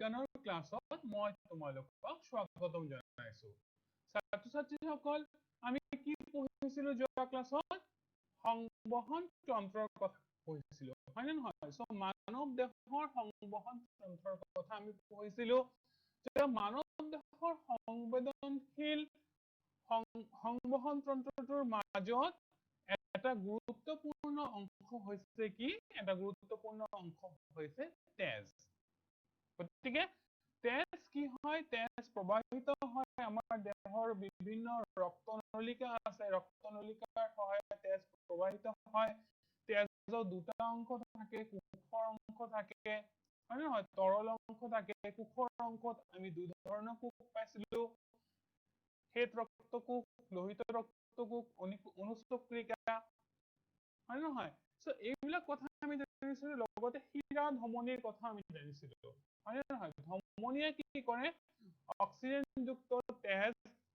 বিজ্ঞানৰ ক্লাছত মই তোমালোকক স্বাগতম জনাইছো। ছাত্ৰ-ছাত্ৰীসকল, আমি কি পঢ়িছিলো যোৱা ক্লাছত? সংবহন তন্ত্ৰৰ কথা পঢ়িছিলো, হয় নে নহয়? সো মানৱ দেহৰ সংবহন তন্ত্ৰৰ কথা আমি পঢ়িছিলো। যে মানৱ দেহৰ সংবেদনশীল সংবহন তন্ত্ৰটোৰ মাজত এটা গুৰুত্বপূৰ্ণ অংশ হৈছে কি? এটা গুৰুত্বপূৰ্ণ অংশ হৈছে তেজ। গতিকে তেজ কি হয়? তেজ প্ৰবাহিত হয় আমাৰ দেহৰ বিভিন্ন ৰক্তনলিকা আছে, ৰক্তনলিকাৰ সহায়ত তেজ প্ৰবাহিত হয়। তেজৰ দুটা অংশ থাকে, কোষৰ অংশ থাকে, হয় নে নহয়? তৰল অংশ থাকে। কোষৰ অংশত আমি দুই ধৰণৰ কোষ পাইছিলো, শ্বেত ৰক্তকোষ, লোহিত ৰক্তকোষ, অনুচক্ৰিকা, হয় নে নহয়? সো এইবিলাক কথা আমি জানিছিলো, লগতে শিৰা ধমনীৰ কথা আমি জানিছিলো, হয় নে নহয়? ধমনীয়ে কি কৰে? অক্সিজেনযুক্ত তেজ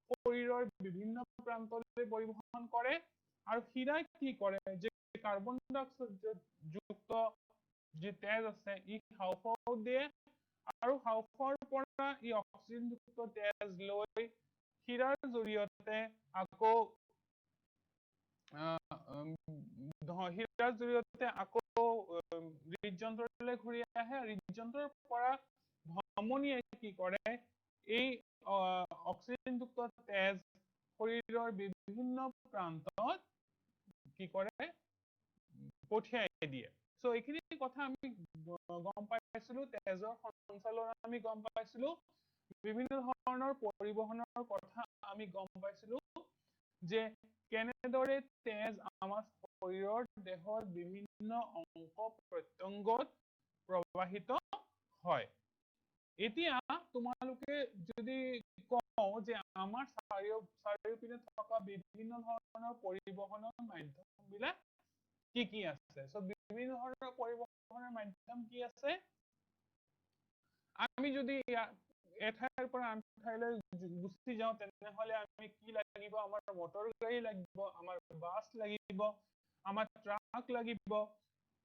শৰীৰৰ বিভিন্ন প্ৰান্তলৈ পৰিবহন কৰে। আৰু শিৰাই কি কৰে? যে কাৰ্বন ডাই অক্সাইড যুক্ত যি তেজ আছে ই হাঁওফাঁওত দিয়ে, আৰু হাঁওফাঁওৰ পৰা ই অক্সিজেনযুক্ত তেজ লৈ শিৰাৰ জৰিয়তে আকৌ হৃদযন্ত্ৰলৈ ঘূৰি আহে। হৃদযন্ত্ৰৰ পৰা ধমনীয়ে কি কৰে? এই অক্সিজেনযুক্ত তেজ শৰীৰৰ বিভিন্ন প্ৰান্তত কি কৰে? পঠিয়াই দিয়ে। সো এইখিনি কথা আমি গম পাইছিলো, তেজৰ সঞ্চালন আমি গম পাইছিলো, বিভিন্ন ধৰণৰ পৰিবহনৰ কথা আমি গম পাইছিলো, যে কেনেদৰে তেজ আমাৰ শৰীৰৰ দেহৰ বিভিন্ন অংশ প্ৰত্যংগত প্ৰবাহিত হয়। এতিয়া তোমালোকে যদি কওঁ যে আমাৰ চাৰিওপিনে থকা বিভিন্ন ধৰণৰ পৰিবহনৰ মাধ্যম বিলাক কি কি আছে? সো বিভিন্ন ধৰণৰ পৰিবহনৰ মাধ্যম কি আছে? আমি যদি এঠাইৰ পৰা আন ঠাইলৈ গুচি যাওঁ, তেনেহলে আমি কি লাগিব? আমাৰ মটৰ গাড়ী লাগিব, আমাৰ বাছ লাগিব, আমাৰ ট্ৰাক লাগিব,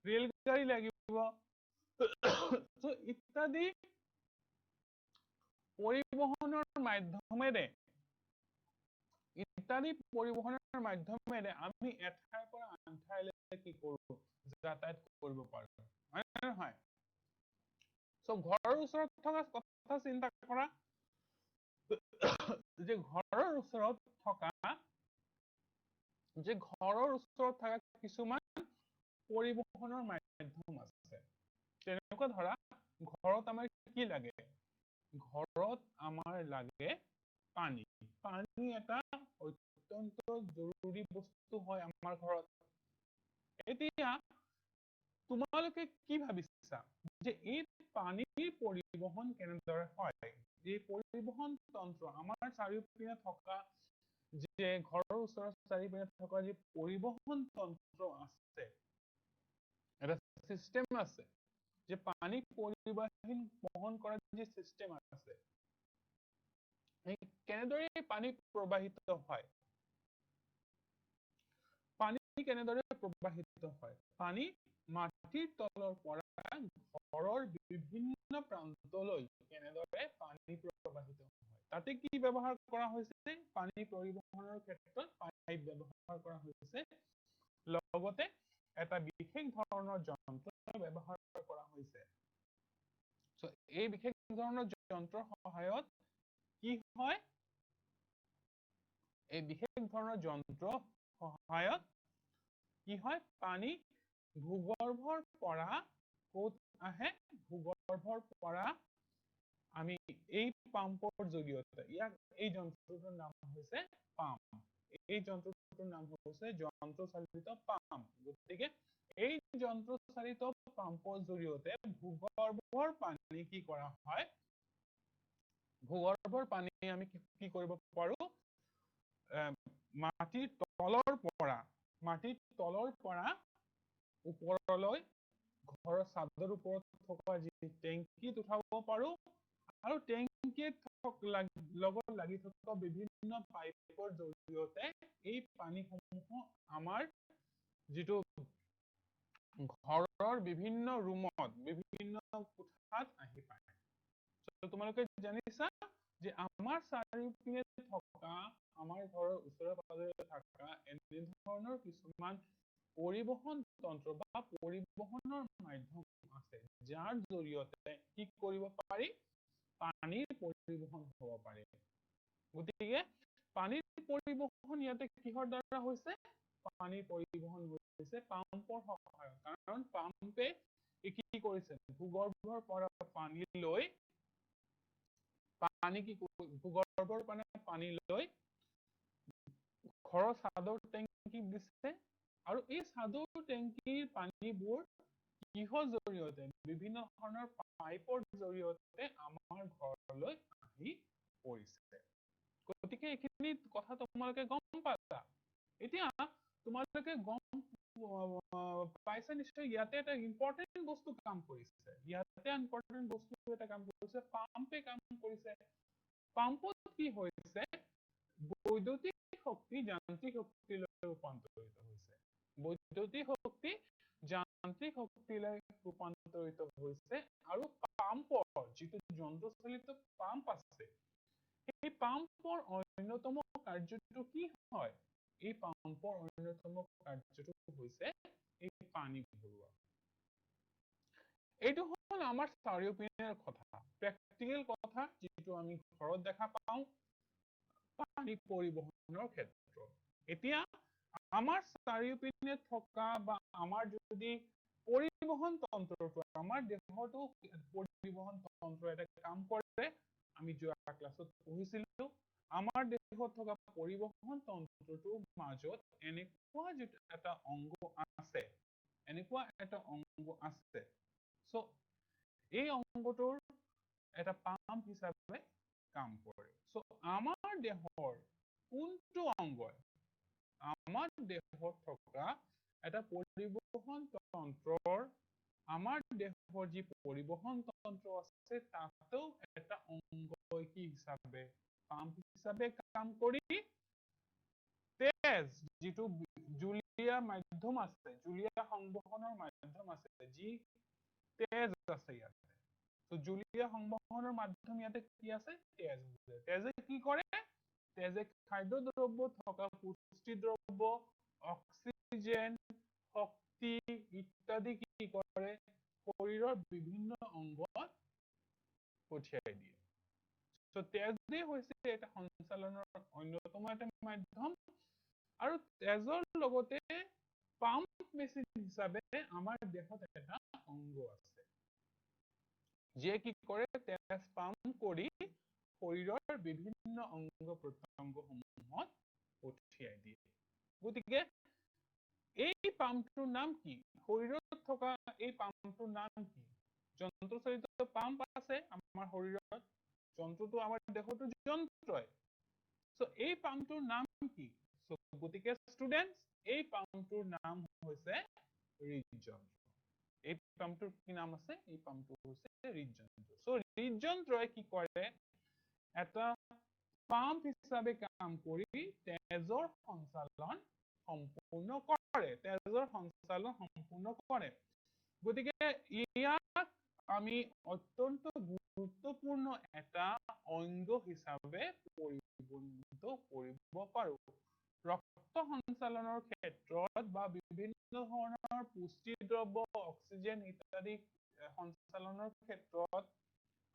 ৰেলগাড়ী লাগিব, ইত্যাদি পৰিবহনৰ মাধ্যমেৰে আমি এঠাইৰ পৰা আন ঠাইলৈ কি কৰো? যাতায়াত কৰিব পাৰো, হয় নে নহয়? সো ঘৰৰ ওচৰত থকা কথা চিন্তা কৰা, যে ঘৰৰ ওচৰত থকা কিছুমান পৰিবহনৰ মাধ্যম আছে। তেনেকুৱা ধৰা, ঘৰত আমাৰ কি লাগে? ঘৰত আমাৰ লাগে পানী। পানী এটা অত্যন্ত জৰুৰী বস্তু হয় আমাৰ ঘৰত। এতিয়া তোমালোকে কি ভাবিছা যে এই পানীৰ পৰিবহন কেনেদৰে হয়? এই পৰিবহন তন্ত্ৰ আমাৰ চাৰিওপিনে থকা, যে ঘৰৰ ওচৰত চাৰিওপিনে থকা যি পৰিবহন তন্ত্ৰ আছে, এটা চিষ্টেম আছে, যে পানী পৰিবহন কৰাৰ যি চিষ্টেম আছে, কেনেদৰে পানী প্ৰবাহিত হয়? পানী কেনেদৰে প্ৰবাহিত হয়? পানী মাটিৰ তলৰ পৰা ঘৰৰ বিভিন্ন প্ৰান্তলৈ কেনেদৰে পানী প্ৰবাহিত হয়? তাতে কি ব্যৱহাৰ কৰা হৈছে? পানী পৰিবহনৰ ক্ষেত্ৰত পাইপ ব্যৱহাৰ কৰা হৈছে, লগতে এটা বিশেষ ধৰণৰ যন্ত্ৰ ব্যৱহাৰ কৰা হৈছে। সো এই বিশেষ ধৰণৰ যন্ত্ৰৰ সহায়ত কি হয়? এই বিশেষ ধৰণৰ যন্ত্ৰৰ সহায়ত কি হয়? পানী ভূগৰ্ভৰ পৰা ক'ত আহে? ভূগৰ্ভৰ পৰা আমি এই পাম্পৰ জৰিয়তে, এই যন্ত্ৰটোৰ নাম হৈছে পাম্প। এই যন্ত্ৰটোৰ নাম হৈছে যন্ত্ৰচালিত পাম্প। গতিকে এই যন্ত্ৰচালিত পাম্পৰ জৰিয়তে ভূগৰ্ভৰ পানী কি কৰা হয়? ভূগৰ্ভৰ পানী আমি কি কৰিব পাৰো? মাটিৰ তলৰ পৰা ওপৰলৈ ঘৰৰ ছাদৰ ওপৰত থকা যি টেংকিত উঠাব পাৰো, আৰু টেংকিত লগত লাগি থকা বিভিন্ন পাইপৰ জৰিয়তে এই পানীসমূহ আমাৰ যিটো ঘৰৰ বিভিন্ন ৰুমত, বিভিন্ন কোঠাত আহি পায়। তোমালোকে জানিছা যে আমাৰ চাৰিওপিনে থকা আমাৰ ঘৰৰ ওচৰে পাজৰে থকা এনে ধৰণৰ কিছুমান পৰিবহন তন্ত্ৰ বা পৰিবহনৰ মাধ্যম আছে যাৰ জৰিয়তে কি কৰিব পাৰি পানীৰ পৰিবহন হ'ব পাৰে গতিকে পানীৰ পৰিবহন ইয়াতে কিহৰ দ্বাৰা হৈছে পানীৰ পৰিবহন হৈছে পাম্পৰ সহায়ত কাৰণ পাম্পে কি কৰিছে ভূগৰ্ভৰ পৰা পানী লৈ ভূগৰ্ভৰ পৰা পানী লৈ ঘৰৰ চাদৰ টেংকিত দিছে আৰু এই চাদৰ টেংকিৰ পানীবোৰ কিহৰ জৰিয়তে বিভিন্ন ধৰণৰ পাইপৰ জৰিয়তে আমাৰ ঘৰলৈ আহি পৰিছে গতিকে এইখিনি কথা তোমালোকে গম পালা এতিয়া তোমালোকে গম পাইছা নিশ্চয় ইয়াতে এটা ইম্পৰ্টেন্ট বস্তু কাম কৰিছে ইয়াতে ইম্পৰ্টেন্ট বস্তু এটা কাম কৰিছে পাম্পে কাম কৰিছে পাম্পত কি হৈছে বৈদ্যুতিক শক্তি যান্ত্ৰিক শক্তিলৈ ৰূপান্তৰিত হৈছে বৈদ্যুতিক শক্তি যান্ত্ৰিক শক্তিলৈ ৰূপান্তৰিত হৈছে আৰু পাম্পৰ যিটো যন্ত্ৰচালিত পাম্প আছে এই পাম্পৰ অন্যতম কাৰ্যটো কি হয় এই পাম্পৰ অন্যতম কাৰ্যটো হৈছে এই পানী ভৰোৱা এইটো হল আমাৰ চাৰিওপিনৰ কথা প্ৰেক্টিকেল কথা যিটো আমি ঘৰত দেখা পাওঁ পানী পৰিবহনৰ ক্ষেত্ৰত এতিয়া আমাৰ চাৰিওপিনে থকা বা আমাৰ যদি পৰিবহন তন্ত্ৰটো আমাৰ দেহতো পৰিবহন তন্ত্ৰ এটা কাম কৰে আমি যোৱা ক্লাছত পঢ়িছিলো আমাৰ দেহত থকা পৰিবহন তন্ত্ৰটোৰ মাজত এনেকুৱা যিটো এটা অংগ আছে সো এই অংগটোৰ এটা পাম্প হিচাপে কাম কৰে সো আমাৰ দেহৰ কোনটো অংগই আমাৰ দেহত থকা এটা পৰিবহন তন্ত্ৰৰ আমাৰ দেহৰ যি পৰিবহন তন্ত্ৰ আছে তাতেও এটা অংগ কি হিচাপে পাম্প হিচাপে কাম কৰি তেজ যিটো জুলীয়া মাধ্যম আছে জুলীয়া সংবহনৰ মাধ্যম আছে যি তেজ আছে ইয়াতে তো জুলীয়া সংবহনৰ মাধ্যম ইয়াতে কি আছে তেজ আছে তেজে কি কৰে তেজে খাদ্য দ্ৰব্য থকা পুষ্টি দ্ৰব্য অক্সিজেন শক্তি ইত্যাদি কি কৰে শৰীৰৰ বিভিন্ন অংগত পঠিয়াই দিয়ে তো তেজে হৈছে এটা সঞ্চালনৰ অন্যতম এটা মাধ্যম আৰু তেজৰ লগতে পাম্প মেচিন হিচাপে আমাৰ দেহত এটা অংগ আছে যিয়ে কি কৰে তেজ পাম্প কৰি শৰীৰৰ বিভিন্ন অংগ প্ৰত্যংগসমূহত পঠিয়াই দিয়ে গতিকে এই পাম্পটোৰ নাম কি শৰীৰত থকা এই পাম্পটোৰ নাম কি যন্ত্ৰচালিত পাম্প আছে আমাৰ শৰীৰত যন্ত্ৰটো আমাৰ দেহতো যন্ত্ৰই সো এই পাম্পটোৰ নাম কি সো গতিকে ষ্টুডেন্টস এই পাম্পটোৰ নাম হৈছে হৃদযন্ত্ৰ এই পাম্পটোৰ কি নাম আছে এই পাম্পটো হৈছে হৃদযন্ত্ৰ সো হৃদযন্ত্ৰই কি কৰে এটা পাম্প হিচাপে কাম কৰি তেজৰ সঞ্চালন সম্পূৰ্ণ কৰে গতিকে ইয়াক আমি অত্যন্ত গুৰুত্বপূৰ্ণ এটা অংগ হিচাপে পৰিগণিত কৰিব পাৰো ৰক্ত সঞ্চালনৰ ক্ষেত্ৰত বা বিভিন্ন ধৰণৰ পুষ্টি দ্ৰব্য অক্সিজেন ইত্যাদি সঞ্চালনৰ ক্ষেত্ৰত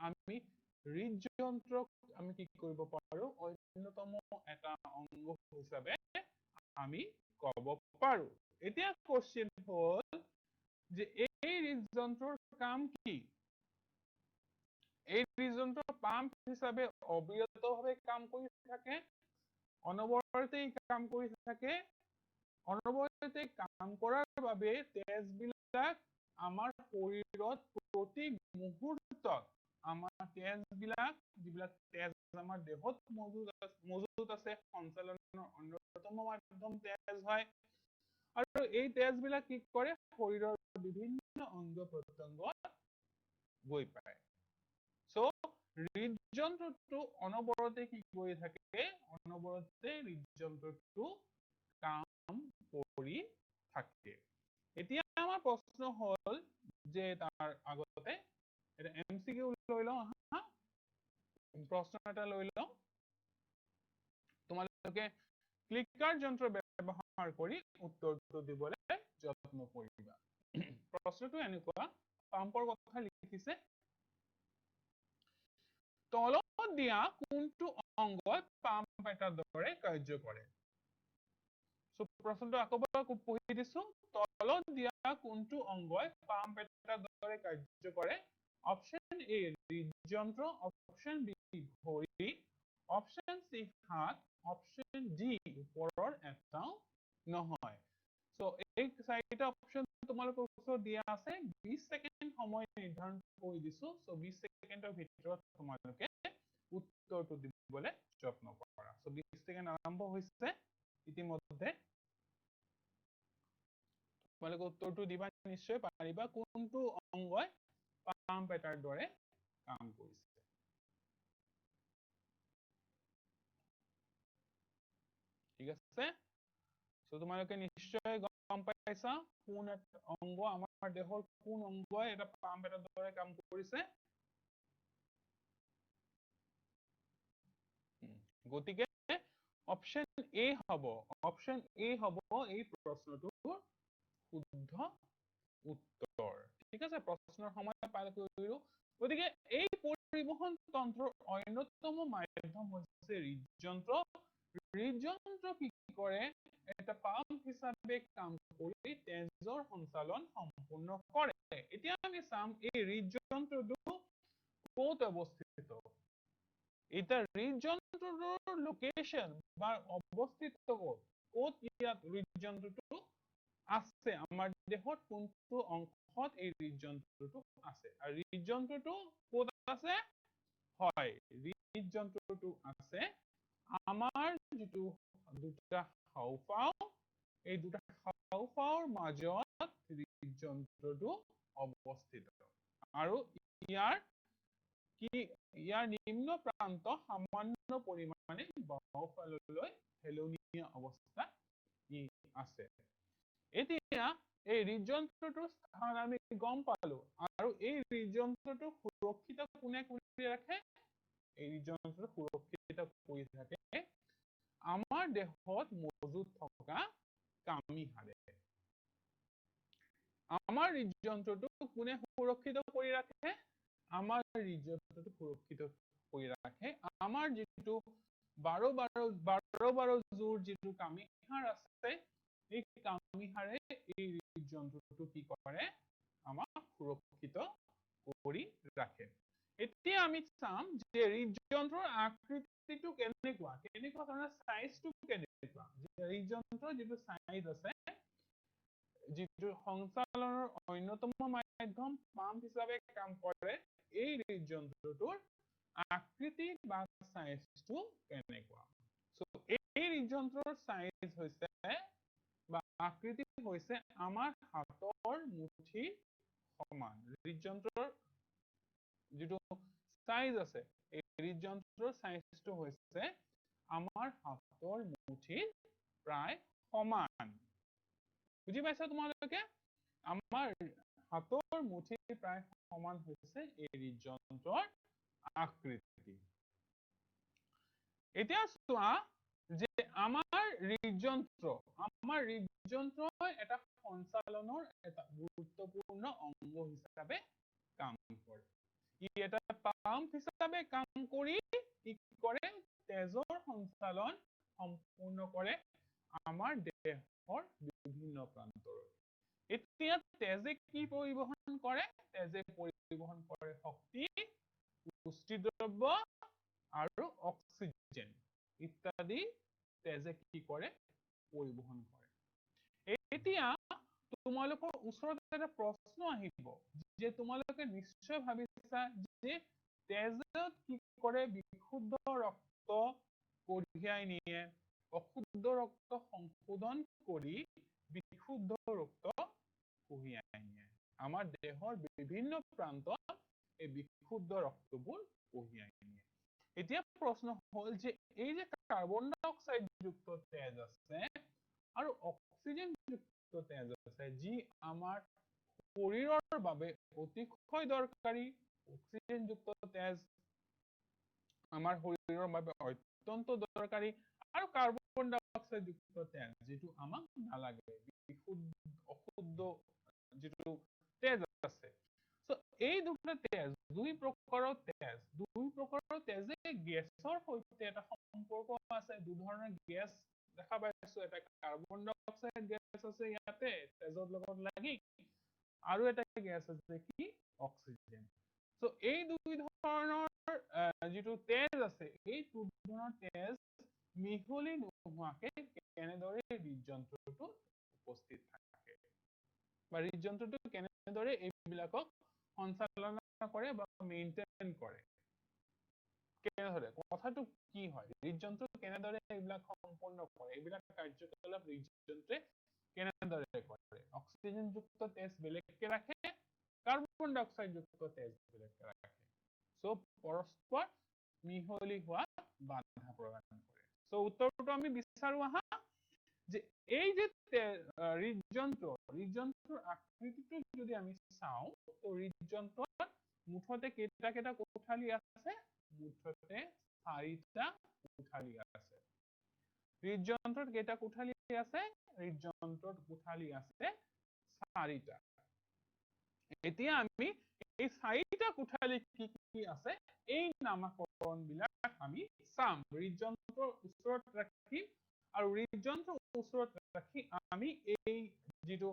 আমি হৃদযন্ত্ৰক আমি কি কৰিব পাৰো অন্যতম এটা অংগ হিচাপে আমি কব পাৰো এতিয়া কোশ্চেন হল যে এই হৃদযন্ত্ৰৰ কাম কি এই হৃদযন্ত্ৰ পাম্প হিচাপে অবিৰতভাৱে কাম কৰি থাকে অনবৰতে কাম কৰি থাকে অনবৰতে কাম কৰাৰ বাবে তেজবিলাক আমাৰ শৰীৰত প্ৰতি মুহূৰ্তত আমাৰ তেজবিলাক যিবিলাক তেজ আমাৰ দেহত মজুদ আছে সঞ্চালনৰ অন্যতম মাধ্যম তেজ হয় আৰু এই তেজবিলাক কি কৰে শৰীৰৰ বিভিন্ন অংগ প্ৰত্যংগত গৈ পায় সো হৃদযন্ত্ৰটো অনবৰতে কি কৰি থাকে অনবৰতে হৃদযন্ত্ৰটো কাম কৰি থাকে এতিয়া আমাৰ প্ৰশ্ন হল যে তাৰ আগতে এটা MCQ লৈ লওঁ প্ৰশ্ন এটা লৈ লওঁ তোমালোকে ক্লিকাৰ যন্ত্ৰ ব্যৱহাৰ কৰি উত্তৰটো দিবলৈ যত্ন কৰিবা প্ৰশ্নটো এনেকুৱা পাম্পৰ কথা লিখিছে তলত দিয়া কোনটো অংগই পাম্প এটাৰ দৰে কাৰ্য কৰে প্ৰশ্নটো আকৌ পঢ়ি দিছো তলত দিয়া কোনটো অংগই পাম্প এটাৰ দৰে কাৰ্য কৰে অপচন এ হৃদযন্ত্ৰ অপচন বি ভৰি অপচন চি হাত অপচন ডি ওপৰৰ এটাও নহয় সো এই চাৰিটা অপচন তোমালোকৰ ওচৰত দিয়া আছে 20 সেকেন্ড সময় নিৰ্ধাৰণ কৰি দিছো সো 20 সেকেন্ডৰ ভিতৰত তোমালোকে উত্তৰটো দিবলৈ যত্ন কৰা সো 20 সেকেন্ড আৰম্ভ হৈছে ইতিমধ্যে তোমালোকে উত্তৰটো দিবা নিশ্চয় পাৰিবা কোনটো অংগই পাম্প এটাৰ দৰে কাম কৰিছে ঠিক আছে সো তোমালোকে নিশ্চয় গম পাইছা কোন অংগ আমাৰ দেহৰ কোন অংগই এটা পাম্প এটাৰ দৰে কাম কৰিছে গতিকে অপচন এ হ'ব এই প্ৰশ্নটোৰ শুদ্ধ উত্তৰ ঠিক আছে প্ৰশ্নৰ সময় পাৰ কৰিলো গতিকে এই পৰিবহন তন্ত্ৰৰ অন্যতম মাধ্যম হৈছে হৃদযন্ত্ৰ হৃদযন্ত্ৰ কি কৰে এটা পাম্প হিচাপে কাম কৰি তেজৰ সঞ্চালন সম্পূৰ্ণ কৰে এতিয়া আমি চাম এই হৃদযন্ত্ৰটো ক'ত অৱস্থিত এটা হৃদযন্ত্ৰটোৰ লোকেশন বা অৱস্থিত ক'ত ইয়াত হৃদযন্ত্ৰটো আছে আমাৰ দেহত কোনটো অংশত এই হৃদযন্ত্ৰটো আছে আৰু হৃদযন্ত্ৰটো ক'ত আছে হয় হৃদযন্ত্ৰটো আছে আমাৰ যিটো দুটা হাওঁফাওঁ এই দুটা হাওঁফাওঁৰ মাজত হৃদযন্ত্ৰটো অৱস্থিত আৰু ইয়াৰ নিম্ন প্ৰান্ত সামান্য পৰিমাণে বাওঁফাললৈ হেলনীয়া অৱস্থা ই আছে এতিয়া এই হৃদযন্ত্ৰটোৰ স্থান আমি গম পালো আৰু এই হৃদযন্ত্ৰটো সুৰক্ষিত কোনে কৰি ৰাখে এই হৃদযন্ত্ৰটো সুৰক্ষিত কৰি থাকে আমাৰ দেহত মজুত থকা কামিহাড়ে আমাৰ হৃদযন্ত্ৰটো কোনে সুৰক্ষিত কৰি ৰাখে আমাৰ হৃদযন্ত্ৰটো সুৰক্ষিত কৰি ৰাখে আমাৰ যিটো 12 জোৰ যিটো কামিহাড় আছে এই কামিহাড়ে এই হৃদযন্ত্ৰটো কি কৰে আমাক সুৰক্ষিত কৰি ৰাখে এতিয়া আমি চাম যে হৃদযন্ত্ৰৰ আকৃতিটো কেনেকুৱা ধৰণৰ সাইজটো কেনেকুৱা হৃদযন্ত্ৰৰ যিটো সাইজ আছে যিটো সঞ্চালনৰ অন্যতম মাধ্যম পাম্প হিচাপে কাম কৰে এই হৃদযন্ত্ৰটোৰ আকৃতি বা সাইজটো কেনেকুৱা সো এই হৃদযন্ত্ৰৰ সাইজ হৈছে বা আকৃতি হৈছে আমাৰ হাতৰ মুঠিৰ সমান হৃদযন্ত্ৰৰ যিটো সাইজ আছে এই হৃদযন্ত্ৰৰ সাইজটো হৈছে আমাৰ হাতৰ মুঠিৰ প্ৰায় সমান বুজি পাইছা তোমালোকে আমাৰ হাতৰ মুঠিৰ প্ৰায় সমান হৈছে এই হৃদযন্ত্ৰৰ আকৃতি এতিয়া চোৱা যে আমাৰ হৃদযন্ত্ৰই এটা সঞ্চালনৰ এটা গুৰুত্বপূৰ্ণ অংগ হিচাপে কাম কৰে ই এটা পাম্প হিচাপে কাম কৰি কি কৰে তেজৰ সঞ্চালন সম্পূৰ্ণ কৰে আমাৰ দেহৰ বিভিন্ন প্ৰান্তলৈ এতিয়া তেজে কি পৰিবহন কৰে তেজে পৰিবহন কৰে শক্তি পুষ্টি দ্ৰব্য আৰু অক্সিজেন ইত্যাদি তেজে কি কৰে পৰিবহন কৰে এতিয়া তোমালোকৰ ওচৰত এটা প্ৰশ্ন আহিব যে তোমালোকে নিশ্চয় ভাবিছা যে তেজত কি কৰে বিশুদ্ধ ৰক্ত কঢ়িয়াই নিয়ে অশুদ্ধ ৰক্ত সংশোধন কৰি বিশুদ্ধ ৰক্ত কঢ়িয়াই নিয়ে আমাৰ দেহৰ বিভিন্ন প্ৰান্তত এই বিশুদ্ধ ৰক্তবোৰ কঢ়িয়াই নিয়ে এতিয়া প্ৰশ্ন হল যে এই যে কাৰ্বন ডাই অক্সাইড যুক্ত তেজ আছে আৰু অক্সিজেন যুক্ত তেজ আছে যি আমাৰ শৰীৰৰ বাবে অতিশয় দৰকাৰী অক্সিজেন যুক্ত তেজ আমাৰ শৰীৰৰ বাবে অত্যন্ত দৰকাৰী আৰু কাৰ্বন ডাই অক্সাইড যুক্ত তেজ যেটো আমাক নালাগে অশুদ্ধ যেটো তেজ আছে সো এই দুটা তেজ দুই প্ৰকাৰৰ তেজে গেছৰ সৈতে এটা সম্পৰ্ক আছে দুই ধৰণৰ গেছ দেখা পাইছো এটা কাৰ্বন ডাই অক্সাইড গেছ আছে ইয়াতে তেজৰ লগত লাগি আৰু এটা গেছ আছে কি অক্সিজেন সো এই দুই ধৰণৰ যেটো তেজ আছে এই দুই ধৰণৰ তেজ মিহলি নোহোৱাকে কেনেদৰে হৃদযন্ত্ৰটো উপস্থিত থাকে বা হৃদযন্ত্ৰটো কেনেদৰে এইবিলাকক সঞ্চালনা কৰে বা মেইনটেইন কৰে কেনেদৰে কথাটো কি হয় হৃদযন্ত্ৰ কেনেদৰে এইবিলাক সম্পূৰ্ণ কৰে এইবিলাক কাৰ্যকলাপ হৃদযন্ত্ৰে কেনেদৰে কৰে অক্সিজেন যুক্ত তেজ বেলেগকে ৰাখে কাৰ্বন ডাই অক্সাইড যুক্ত তেজ বেলেগকে ৰাখে সো পৰস্পৰ মিহলি হোৱা বাধা প্ৰদান কৰে সো উত্তৰটো আমি বিচাৰো আহা যে এই যে হৃদযন্ত্ৰৰ আকৃতিটো যদি আমি চাওঁ তো হৃদযন্ত্ৰত মুঠতে কেইটা কোঠালি আছে মুঠতে 4টা কোঠালি আছে হৃদযন্ত্ৰত কেইটা কোঠালি আছে হৃদযন্ত্ৰত কোঠালি আছে 4টা এতিয়া আমি এই 4টা কোঠালি কি আছে এই নামকৰণ বিলাক আমি চাম হৃদযন্ত্ৰৰ ওচৰত ৰাখি আৰু হৃদযন্ত্ৰৰ ওচৰত ৰাখি আমি এই যেটো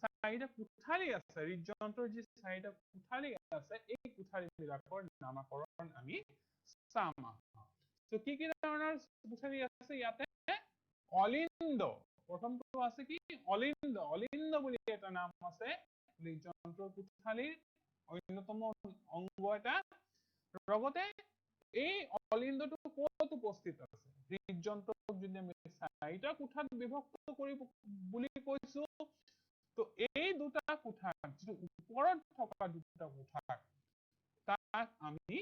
4টা কোঠালি আছে হৃদযন্ত্ৰৰ যে 4টা কোঠালি আছে এই কোঠালি বিলাকৰ নামকৰণ আমি চাম তো কি ধৰণৰ কোঠালি আছে ইয়াতে অলিন্দ প্ৰথমটো আছে কি অলিন্দ বুলি এটা নাম আছে হৃদযন্ত্ৰৰ কোঠালিৰ অন্যতম অংগ এটা লগতে এই অলিন্দটো ক'ত উপস্থিত আছে হৃদযন্ত্ৰক যদি আমি 4টা কোঠাত বিভক্ত কৰি বুলি কৈছো তো এই দুটা কোঠাত যেটো ওপৰত থকা দুটা কোঠাত তাক আমি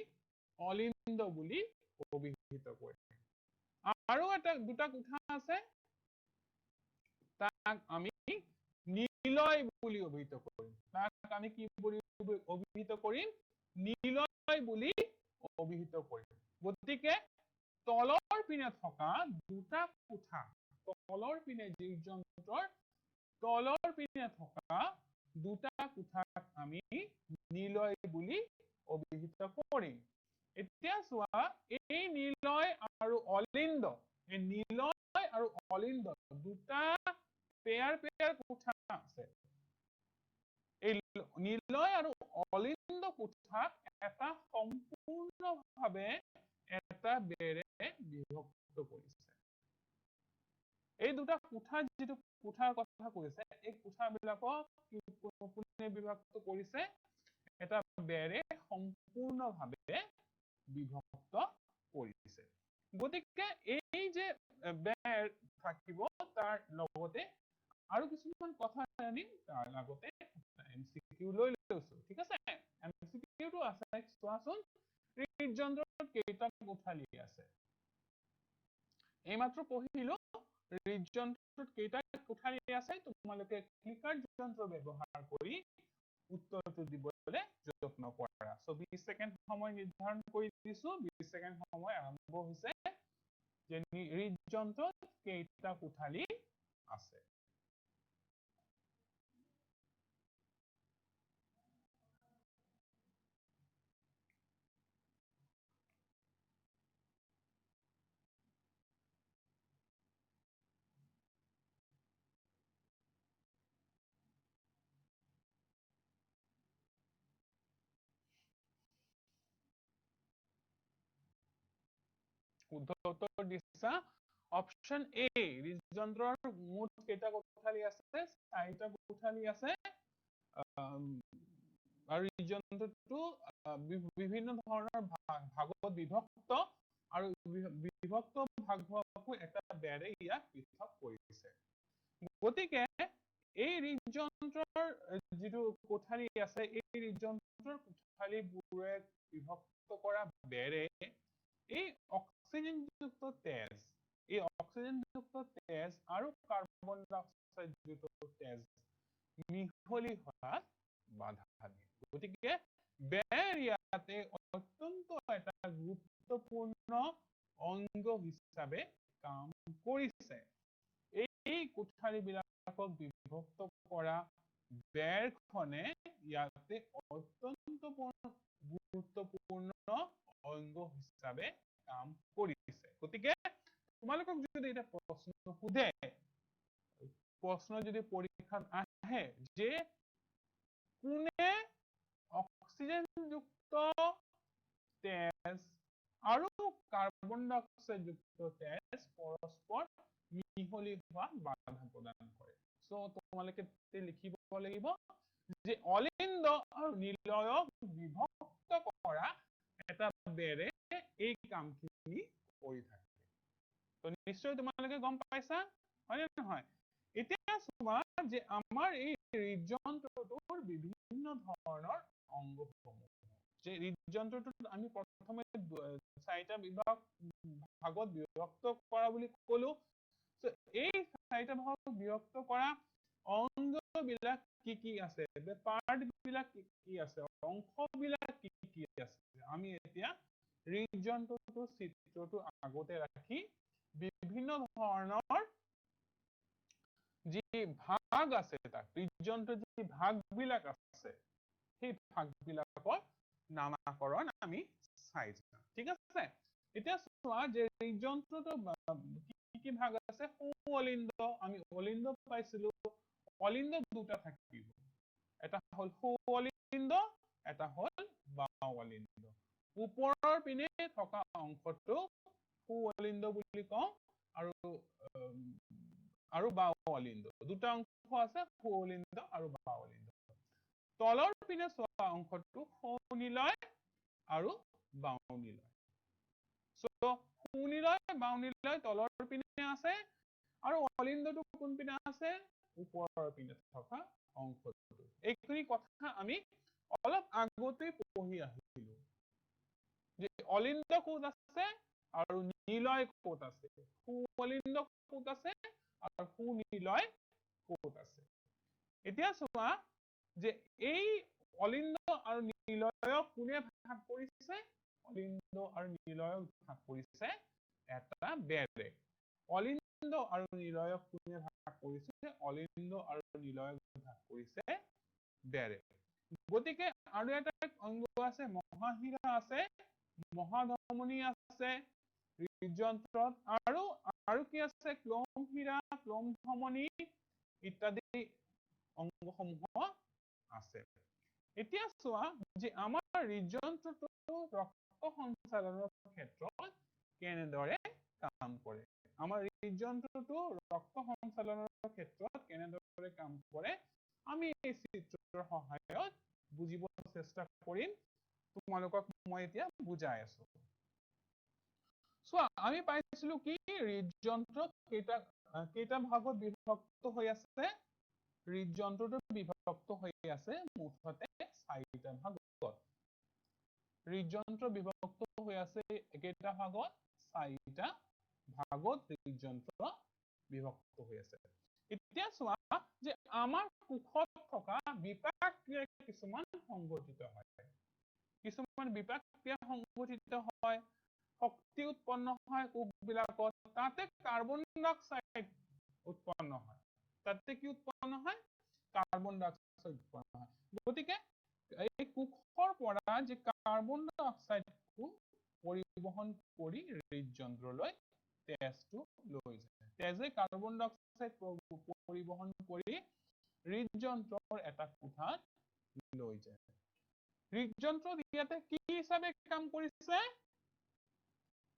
অলিন্দ বুলি অভিহিত কৰিম আৰু এটা দুটা কোঠা আছে তাক আমি নিলয় বুলি অভিহিত কৰিম তাক আমি কি বুলি অভিহিত কৰিম নিলয় বুলি অভিহিত কৰিম গতিকে তলৰ পিনে থকা দুটা কোঠা তলৰ পিনে হৃদযন্ত্ৰৰ তলৰ পিনে থকা দুটা কোঠাক আমি নিলয় বুলি অভিহিত কৰিম এতিয়া চোৱা এই নিলয় আৰু অলিন্দ এই নিলয় আৰু অলিন্দ দুটা পেয়াৰ কোঠা আছে এই নিলয় আৰু অলিন্দ কোঠাক এটা সম্পূৰ্ণভাৱে এটা বেৰে বিভক্ত কৰিছে এই দুটা কোঠাৰ যেটো কোঠাৰ কথা কৈছে এই কোঠাবিলাকক কোনে বিভক্ত কৰিছে এটা বেৰে সম্পূৰ্ণভাৱে বিভক্ত কৰিছে গতিকে এই যে বেৰ থাকিব তাৰ লগতে আৰু কিছুমান কথা আমি তাৰ লগতে এমসিকিউ লৈ লৈছো ঠিক আছে এমসিকিউটো আছে চোৱাচোন হৃদযন্ত্ৰত কেইটা কোঠালি আছে এইমাত্ৰ পঢ়িলো হৃদযন্ত্ৰত কেইটা কোঠালি আছে তোমালোকে ক্লিকাৰ যন্ত্ৰ ব্যৱহাৰ কৰি উত্তৰটো দিবলৈ যত্ন কৰা সো 20 সেকেন্ড সময় নিৰ্ধাৰণ কৰি দিছো 20 সেকেন্ড সময় আৰম্ভ হৈছে যে হৃদযন্ত্ৰত কেইটা কোঠালি আছে শুদ্ধ উত্তৰ দিছা অপচন এ হৃদযন্ত্ৰৰ মুঠ কেইটা কোঠালি আছে 4টা কোঠালি আছে আৰু হৃদযন্ত্ৰটো বিভিন্ন ধৰণৰ ভাগত বিভক্ত আৰু বিভক্ত ভাগকো এটা বেৰে ইয়াক পৃথক কৰিছে গতিকে এই হৃদযন্ত্ৰৰ যেটো কোঠালি আছে এই হৃদযন্ত্ৰৰ কোঠালিবোৰে বিভক্ত কৰা বেৰে এই অক্সিজেনযুক্ত তেজ আৰু কাৰ্বন ডাই অক্সাইড যুক্ত তেজ মিহলি হোৱাত বাধা দিয়ে গতিকে বেৰ ইয়াতে অত্যন্ত এটা গুৰুত্ব গুৰুত্বপূৰ্ণ অংগ হিচাপে কাম কৰিছে। এই কোঠাৰীবিলাকক বিভক্ত কৰা বেৰখনে ইয়াতে অত্যন্ত গুৰুত্বপূৰ্ণ অংগ হিচাপে কাম কৰিছে। গতিকে তোমালোকক যদি এটা প্ৰশ্ন সোধে, প্ৰশ্ন যদি পৰীক্ষাত আহে যে কোনে অক্সিজেনযুক্ত তেজ আৰু কাৰ্বন ডাই অক্সাইড যুক্ত তেজ পৰস্পৰ মিহলি হোৱা বাধা প্ৰদান কৰে। So তোমালোকে লিখিব লাগিব যে অলিন্দ আৰু নিলয়ক বিভক্ত কৰা এটা বেৰে এই কামখিনি কৰি থাকে। তো নিশ্চয় তোমালোকে গম পাইছা, হয় নে নহয়? এতিয়া চোৱা যে আমাৰ এই হৃদযন্ত্ৰটোৰ বিভিন্ন ধৰণৰ অংগসমূহ, যে হৃদযন্ত্ৰটোত আমি প্ৰথমে 4টা ভাগত বিভক্ত কৰা বুলি কলো। এই 4টা ভাগত বিভক্ত কৰা অংগবিলাক কি আছে, পাৰ্ট বিলাক কি আছে, অংশবিলাক কি আছে, আমি এতিয়া হৃদযন্ত্ৰটোৰ চিত্ৰটো আগতে ৰাখি বিভিন্ন ধৰণৰ যি ভাগ আছে, তাক হৃদযন্ত্ৰৰ যি ভাগবিলাক আছে সেই ভাগবিলাকৰ নামাকৰণ আমি চাই যাম। ঠিক আছে? এতিয়া চোৱা যে হৃদযন্ত্ৰটোৰ কি ভাগ আছে, সোঅলিন্দ, আমি অলিন্দ পাইছিলো, অলিন্দ দুটা থাকিব, এটা হল সোঅলিন্দ, এটা হল বাওঅলিন্দ। ওপৰৰ পিনে থকা অংশটো সোঅলিন্দ বুলি কওঁ আৰু বাওঅলিন্দ, দুটা অংশ আছে, সোঅলিন্দ আৰু বাওঅলিন্দ। তলৰ পিনে চোৱা অংশটো সোনিলয় আৰু বাওনিলয়। So সোনিলয় বাওনিলয় তলৰ পিনে আছে আৰু অলিন্দটো কোন পিনে আছে, ওপৰৰ পিনে থকা অংশটো। এইখিনি কথা আমি অলপ আগতে পঢ়ি আহিছিলো যে অলিন্দ ক'ত আছে আৰু নিলয় ক'ত আছে, সোঅলিন্দ ক'ত আছে আৰু সোনিলয় ক'ত আছে। এতিয়া চোৱা যে এই অলিন্দ আৰু নিলয়ক কোনে ভাগ কৰিছে, অলিন্দ আৰু নিলয়ক ভাগ কৰিছে এটা বেৰে। অলিন্দ আৰু নিলয়ক কোনে ভাগ কৰিছে, অলিন্দ আৰু নিলয়ক ভাগ কৰিছে বেৰে। গতিকে আৰু এটা অংগ আছে, মহাশিৰা আছে, মহাধমনী আছে হৃদযন্ত্ৰত, আৰু কি আছে, ক্লোমশিৰা, ক্লোমধমনী ইত্যাদি অংগসমূহ আছে। এতিয়া চোৱা যে আমাৰ হৃদযন্ত্ৰটো ৰক্ত সঞ্চালনৰ ক্ষেত্ৰত কেনেদৰে কাম কৰে। আমাৰ হৃদযন্ত্ৰটো ৰক্ত সঞ্চালনৰ ক্ষেত্ৰত কেনেদৰে কাম কৰে আমি এই চিত্ৰৰ সহায়ত বুজিব চেষ্টা কৰিম। তোমালোকক মই এতিয়া বুজাই আছো। চোৱা আমি পাইছিলো কি হৃদযন্ত্ৰ কেইটা ভাগত বিভক্ত হৈ আছে, হৃদযন্ত্ৰটো বিভক্ত হৈ আছে মুঠতে 4টা ভাগত। হৃদযন্ত্ৰ বিভক্ত হৈ আছে কেইটা ভাগত, 4টা ভাগত হৃদযন্ত্ৰ বিভক্ত হৈ আছে। এতিয়া চোৱা যে আমাৰ কোষত থকা বিপাক ক্ৰিয়া কিছুমান সংঘটিত হয়, কিছুমান বিপাক ক্ৰিয়া সংঘটিত হয়, শক্তি উৎপন্ন হয় কোষবিলাকত, তাতে কাৰ্বন ডাই অক্সাইড উৎপন্ন হয়, তাতে কি উৎপন্ন হয়, কাৰ্বন ডাই অক্সাইড উৎপন্ন হয়। গতিকে এই কোষৰ পৰা যে কাৰ্বন ডাই অক্সাইডটো পৰিবহন কৰি হৃদযন্ত্ৰলৈ তেজটো লৈ যায়, তেজে কাৰ্বন ডাই অক্সাইড পৰিবহন কৰি হৃদযন্ত্ৰৰ এটা কোঠাত লৈ যায়। হৃদযন্ত্ৰ ইয়াতে কি হিচাপে কাম কৰিছে,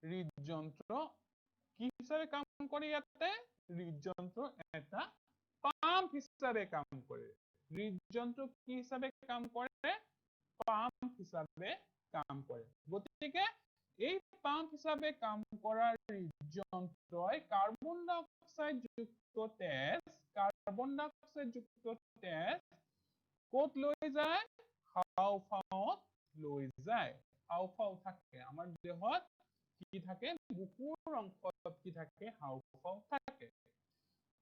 হৃদযন্ত্ৰ কি হিচাপে কাম কৰে, ইয়াতে হৃদযন্ত্ৰ এটা পাম্প হিচাপে কাম কৰে। হৃদযন্ত্ৰ কি হিচাপে কাম কৰে, পাম্প হিচাপে কাম কৰে। গতিকে এই পাম্প হিচাপে কাম কৰা হৃদযন্ত্ৰই কাৰ্বন ডাই অক্সাইড যুক্ত তেজ, কাৰ্বন ডাই অক্সাইড যুক্ত তেজ ক'ত লৈ যায়, হাঁওফাঁওত লৈ যায়। হাঁওফাঁও থাকে আমাৰ দেহত, কি থাকে, বুকুৰ অংশত কি থাকে, হাঁওফাঁও থাকে।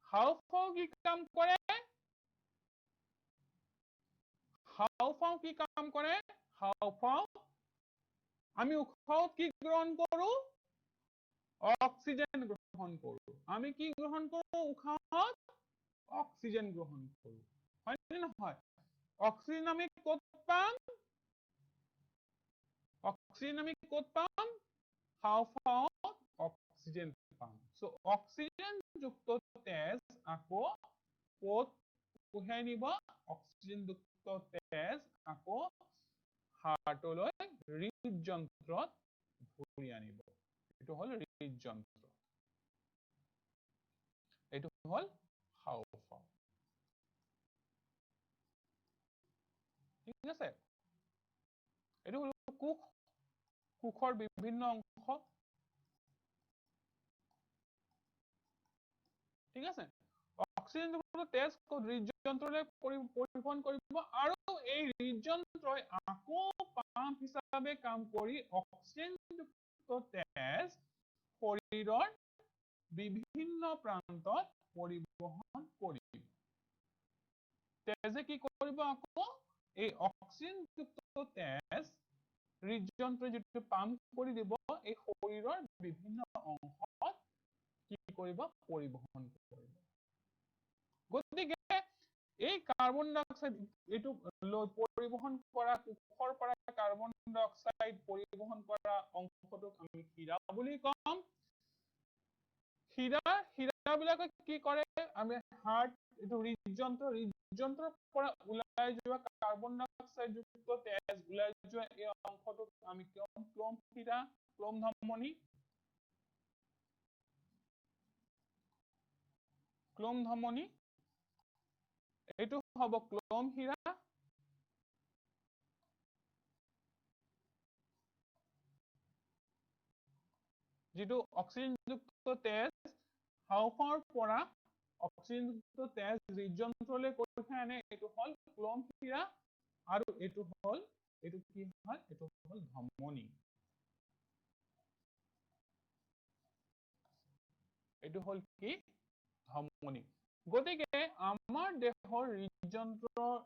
হাঁওফাঁও কি কাম কৰে, হাঁওফাঁও কি কাম কৰে, হাঁওফাঁও আমি উশাহত কি গ্ৰহণ কৰো? অক্সিজেন গ্ৰহণ কৰো। আমি কি গ্ৰহণ কৰো উশাহত? অক্সিজেন গ্ৰহণ কৰো। হয় নে নহয়? অক্সিজেন আমি ক'ত পাম? অক্সিজেন আমি ক'ত পাম? হাওঁফাওঁত অক্সিজেন পাম। So অক্সিজেনযুক্ত তেজ আকৌ ক'ত কঢ়িয়াই নিব? অক্সিজেনযুক্ত তেজ আকৌ হাৰ্টলৈ হৃদযন্ত্ৰত ঘূৰি আনিব। এইটো হ'ল হৃদযন্ত্ৰ। এইটো হ'ল হাওঁফাওঁ। ঠিক আছে? এইটো হ'ল কোষ, কোষৰ বিভিন্ন অংশ। ঠিক আছে? অক্সিজেনযুক্ত তেজ হৃদযন্ত্ৰলৈ পৰিবহণ কৰিব আৰু এই হৃদযন্ত্ৰই আকৌ পাম্প হিচাপে কাম কৰি অক্সিজেনযুক্ত তেজ শৰীৰৰ বিভিন্ন প্ৰান্তত পৰিবহণ কৰিব। তেজে কি কৰিব আকৌ? এই অক্সিজেনযুক্ত তেজ হৃদযন্ত্ৰই যিটো পাম্প কৰি দিব, এই শৰীৰৰ বিভিন্ন অংশত কি কৰিব? পৰিবহণ কৰিব। গতিকে এই কাৰ্বন ডাই অক্সাইড এইটো পৰিবহণ কৰা কোষৰ পৰা কাৰ্বন ডাই অক্সাইড পৰিবহণ কৰা অংশটোক আমি শিৰা বুলি কম। শিৰাবিলাকে কি কৰে? আমি হাৰ্ট এইটো হৃদযন্ত্ৰৰ পৰা ওলাই যোৱা কাৰ্বন ডাই অক্সাইড যুক্ত তেজ ওলাই যোৱা এই অংশটোক আমি ক্লোম শিৰা, ক্লোম ধমনী, ক্লোম ধমনী, এইটো হ'ব ক্লোম শিৰা। যিটো অক্সিজেনযুক্ত তেজ হাওঁফাওঁৰ পৰা অক্সিজেনযুক্ত তেজ হৃদযন্ত্ৰলৈ কঢ়িয়াই আনে, এইটো হ'ল ক্লোম শিৰা। আৰু এইটো কি হয়? এইটো হ'ল ধমনী। এইটো হ'ল কি? ধমনী। গতিকে আমাৰ দেহৰ হৃদযন্ত্ৰৰ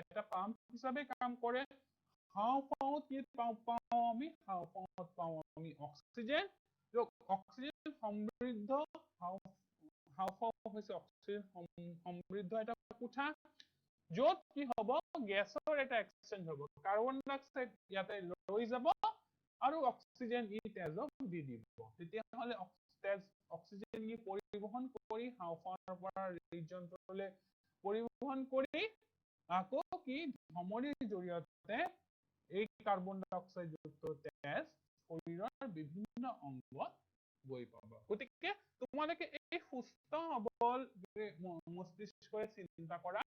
এটা পাম্প হিচাপে কাম কৰে। হাওঁফাওঁত কি পাওঁ আমি? হাওঁফাওঁত পাওঁ আমি অক্সিজেন। অক্সিজেন সমৃদ্ধ হাওঁফাওঁ হৈছে অক্সিজেন সমৃদ্ধ এটা কোঠা, য'ত কি হ'ব? গেছৰ এটা এক্সচেঞ্জ হ'ব। কাৰ্বন ডাই অক্সাইড ইয়াতে লৈ যাব আৰু অক্সিজেন ই তেজক দি দিব। তেতিয়াহ'লে অক্সিজেন ই পৰিবহণ কৰি হাওঁফাওঁৰ পৰা হৃদযন্ত্ৰলৈ পৰিবহণ কৰি আকৌ কি ধমনীৰ জৰিয়তে এই কাৰ্বন ডাই অক্সাইড যুক্ত তেজ শৰীৰৰ বিভিন্ন অংগত গৈ পাব। গতিকে তোমালোকে এই সুস্থ সবল মস্তিষ্কৰে চিন্তা কৰা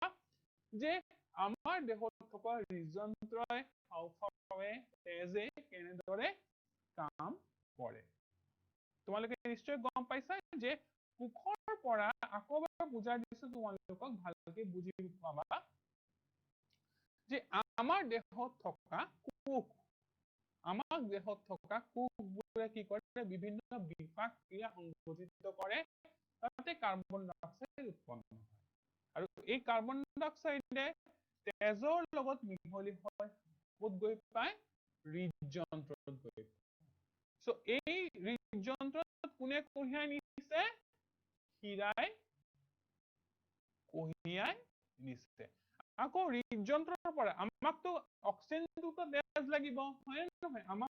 যে আমাৰ দেহত থকা হৃদযন্ত্ৰই হাওঁফাওঁৱে তেজে কেনেদৰে কাম কৰে। তোমালোকে নিশ্চয় গম পাইছা যে কোষৰ পৰা আকৌ এবাৰ বুজাই দিছো তোমালোকক, ভালকে বুজি পাবা যে আমাৰ দেহত থকা কোষ, কোষবোৰে কি কৰে? বিভিন্ন বিপাক ক্ৰিয়া সংঘটিত কৰে, তাতে কাৰ্বন ডাই অক্সাইড উৎপন্ন হয়। আৰু এই কাৰ্বন ডাই অক্সাইডে তেজৰ লগত মিহলি হয় ক'ত গৈ পায়? হৃদযন্ত্ৰত গৈ পায়। So এই হৃদযন্ত্ৰত কোনে কঢ়িয়াই নিছে? শিৰাই কঢ়িয়াই নিছে। আকৌ হৃদযন্ত্ৰৰ পৰা আমাকতো অক্সিজেনযুক্ত তেজ লাগিব, হয় নে নহয়? আমাক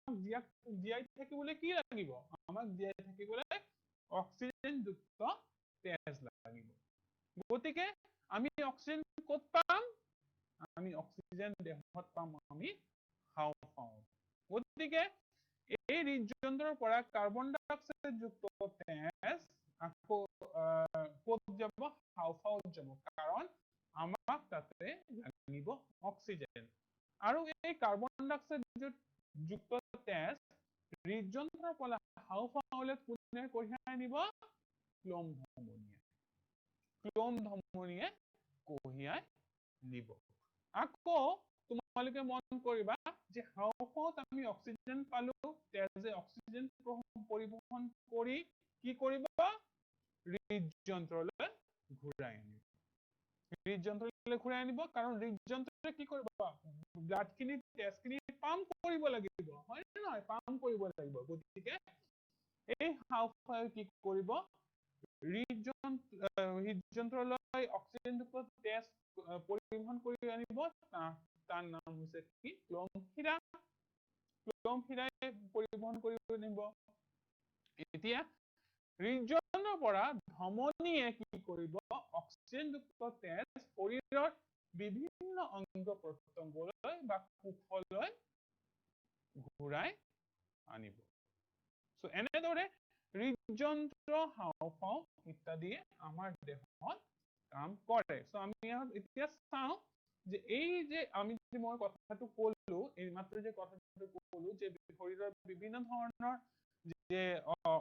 জীয়াই থাকিবলৈ কি লাগিব? আমাক জীয়াই থাকিবলৈ অক্সিজেনযুক্ত তেজ লাগিব। গতিকে আমি অক্সিজেন ক'ত পাম? আমি অক্সিজেন দেহত পাম আমি হাওঁফাওঁত। গতিকে এই হৃদযন্ত্ৰৰ পৰা কাৰ্বন ডাই অক্সাইড যুক্ত তেজ আকৌ ক'ত যাব? হাওঁফাওঁত যাব। কাৰণ আমাক তাতে লাগিব অক্সিজেন। আৰু এই কাৰ্বন ডাই অক্সাইড যুক্ত তেজ হৃদযন্ত্ৰৰ পৰা হাওঁফাওঁলৈ কোনে কঢ়িয়াই আনিব? ক্লোম ধমনীয়ে। ক্লোম ধমনীয়ে কঢ়িয়াই নিব। আকৌ তোমালোকে মন কৰিবা যে হাওঁফাওঁত আমি অক্সিজেন পালো, তেজে অক্সিজেন পৰিবহণ কৰি কি কৰিব? হৃদযন্ত্ৰলৈ ঘূৰাই আনিব। হৃদযন্ত্ৰলৈ হৃদযন্ত্ৰলৈ ঘূৰাই আনিব কাৰণ হৃদযন্ত্ৰই কি কৰিব ব্লাডখিনি তেজখিনি পাম্প কৰিব লাগিব হয় নে নহয় পাম্প কৰিব লাগিব গতিকে এই হাঁওফাঁওয়ে কি কৰিব হৃদযন্ত্ৰলৈ অক্সিজেনযুক্ত তেজ পৰিবহন কৰি আনিব তাৰ নাম হৈছে কি ক্লোমশিৰা ক্লোমশিৰাই পৰিবহন কৰি আনিব এতিয়া হৃদযন্ত্ৰৰ পৰা ধমনীয়ে কি কৰিব অক্সিজেনযুক্ত তেজ শৰীৰৰ বিভিন্ন অংগ প্ৰত্যংগলৈ বা কোষলৈ ঘূৰাই আনিব সো এনেদৰে হৃদযন্ত্ৰ হাঁওফাঁও ইত্যাদিয়ে আমাৰ দেহত কাম কৰে সো আমি এতিয়া চাওঁ যে এই যে আমি যে মই কথাটো কলো এই মাত্ৰ যে কথাটো কলো যে শৰীৰৰ বিভিন্ন ধৰণৰ যে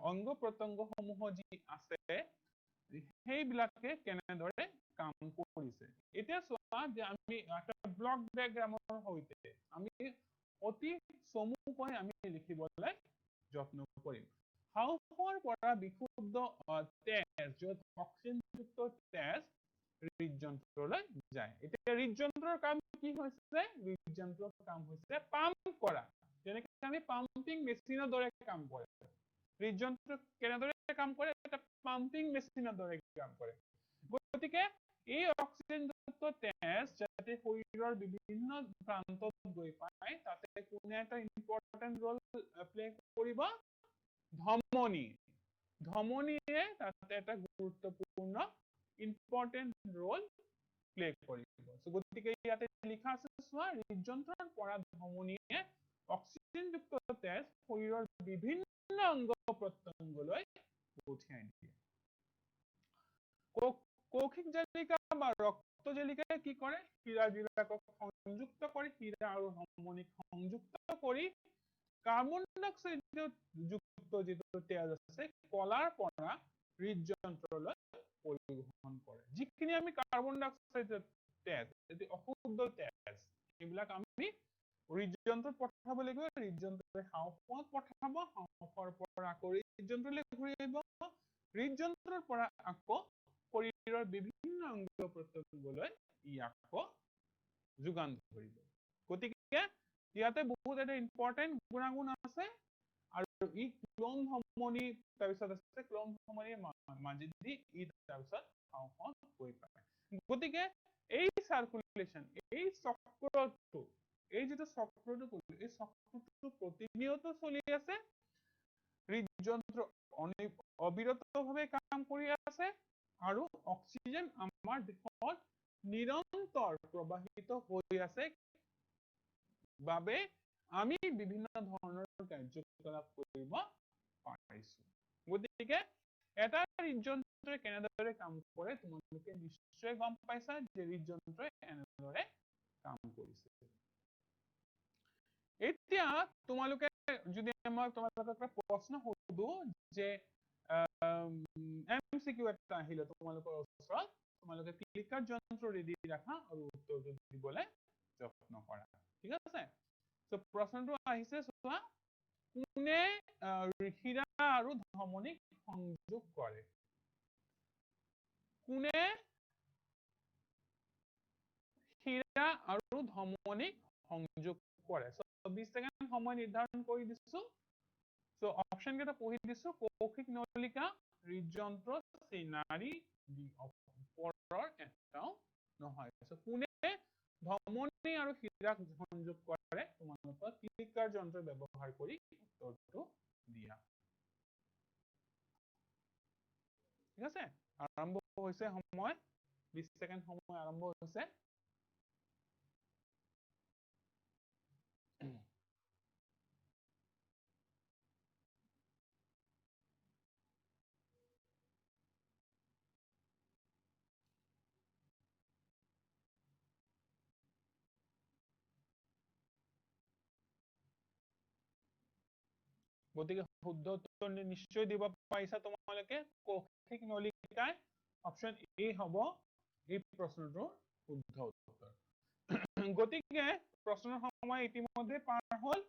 অংগ প্ৰত্যংগসমূহ যি আছে সেইবিলাকে কেনেদৰে কাম কৰিছে এতিয়া চোৱা যে আমি এটা ব্লক ডায়াগ্ৰামৰ সৈতে আমি অতি চমুকৈ আমি লিখিবলৈ যত্ন কৰিম হাঁওফাঁওৰ পৰা বিশুদ্ধ তেজ য'ত অক্সিজেনযুক্ত তেজ হৃদযন্ত্ৰলৈ যায় এতিয়া হৃদযন্ত্ৰৰ কাম কি হৈছে হৃদযন্ত্ৰৰ কাম হৈছে পাম্প কৰা যেনেকৈ আমি পাম্পিং মেচিনৰ দৰে কাম কৰে হৃদযন্ত্ৰ কেনেদৰে কাম কৰে এটা পাম্পিং মেচিনৰ দৰে কাম কৰে গতিকে এই অক্সিজেনযুক্ত তেজ যাতে শৰীৰৰ বিভিন্ন প্ৰান্তত গৈ পায় তাতে কোনে এটা ইম্পৰ্টেন্ট ৰোল প্লে কৰিব ধমনী ধমনীয়ে তাতে এটা গুৰুত্বপূৰ্ণ ইম্পৰ্টেন্ট ৰোল প্লে কৰিব গতিকে ইয়াতে লিখা আছে চোৱা হৃদযন্ত্ৰৰ পৰা ধমনীয়ে অক্সিজেনযুক্ত তেজ শৰীৰৰ বিভিন্ন অংগ প্ৰত্যংগলৈ পঠিয়াই দিয়ে কৌশিক জালিকা বা ৰক্ত জালিকাই কি কৰে শিৰাবিলাকক সংযুক্ত কৰি শিৰা আৰু ধমনীক সংযুক্ত কৰি কাৰ্বন ডাই অক্সাইড যুক্ত যিটো তেজ আছে কলাৰ পৰা হৃদযন্ত্ৰলৈ পৰিবহন কৰে যিখিনি আমি কাৰ্বন ডাই অক্সাইড তেজ এটি অশুদ্ধ তেজ এইবিলাক আমি হৃদযন্ত্ৰত পঠাব লাগিব হৃদযন্ত্ৰই হাঁওফাঁওত পঠাব হাঁওফাঁওৰ পৰা আকৌ হৃদযন্ত্ৰলৈ ঘূৰি আহিব হৃদযন্ত্ৰৰ পৰা আকৌ শৰীৰৰ বিভিন্ন অংগ প্ৰত্যংগলৈ ই আকৌ যোগান ধৰিব গতিকে ইয়াতে বহুত এটা ইম্পৰ্টেন্ট গুণাগুণ আছে আৰু ই ক্লোম ধমনী তাৰপিছত আছে ক্লোম ধমনীৰ মাজেদি ই তাৰপিছত হাঁওফাঁওত গৈ পায় গতিকে এই সাৰ্কুলেশন এই চক্ৰটো এই যেটো চক্ৰটো কলো এই চক্ৰটো প্ৰতিনিয়ত চলি আছে হৃদযন্ত্ৰ অবিৰতভাৱে কাম কৰি আছে আৰু অক্সিজেন আমাৰ দেহত নিৰন্তৰ প্ৰবাহিত হৈ আছে বাবে আমি বিভিন্ন ধৰণৰ কাৰ্যকলাপ কৰিব পাৰিছো গতিকে এটা হৃদযন্ত্ৰই কেনেদৰে কাম কৰে তোমালোকে নিশ্চয় গম পাইছা যে হৃদযন্ত্ৰই এনেদৰে কাম কৰিছে এতিয়া তোমালোকে যদি মই তোমালোকক একটা প্ৰশ্ন সুধো যে এমসিকিউ এটা আহিলে তোমালোকৰ ওচৰত তোমালোকে ক্লিকাৰ যন্ত্ৰ ৰেডি ৰাখা আৰু উত্তৰটো দিবলৈ যত্ন কৰা ঠিক আছে তো প্ৰশ্নটো আহিছে চোৱা কোনে শিৰা আৰু ধমনীক সংযোগ কৰে কোনে শিৰা আৰু ধমনীক সংযোগ কৰে 20 সেকেন্ড সময় নিৰ্ধাৰণ কৰি দিছো সো অপশন কেটা পঢ়ি দিছো কৌশিক নলিকা হৃদযন্ত্ৰ চিনাৰী ওপৰৰ এটাও নহয় সো কোনে ধমনী আৰু শিৰাক সংযোগ কৰে তোমালোকৰ ক্লিকাৰ যন্ত্ৰ ব্যৱহাৰ কৰি উত্তৰটো দিয়া ঠিক আছে আৰম্ভ হৈছে সময় 20 সেকেন্ড সময় আৰম্ভ হৈছে গতিকে শুদ্ধ উত্তৰ নিশ্চয় দিব পাৰিছা তোমালোকে কৌশিক নলিকাই অপশন এ হ'ব এই প্ৰশ্নটোৰ শুদ্ধ উত্তৰ গতিকে প্ৰশ্নৰ সময় ইতিমধ্যে পাৰ হ'ল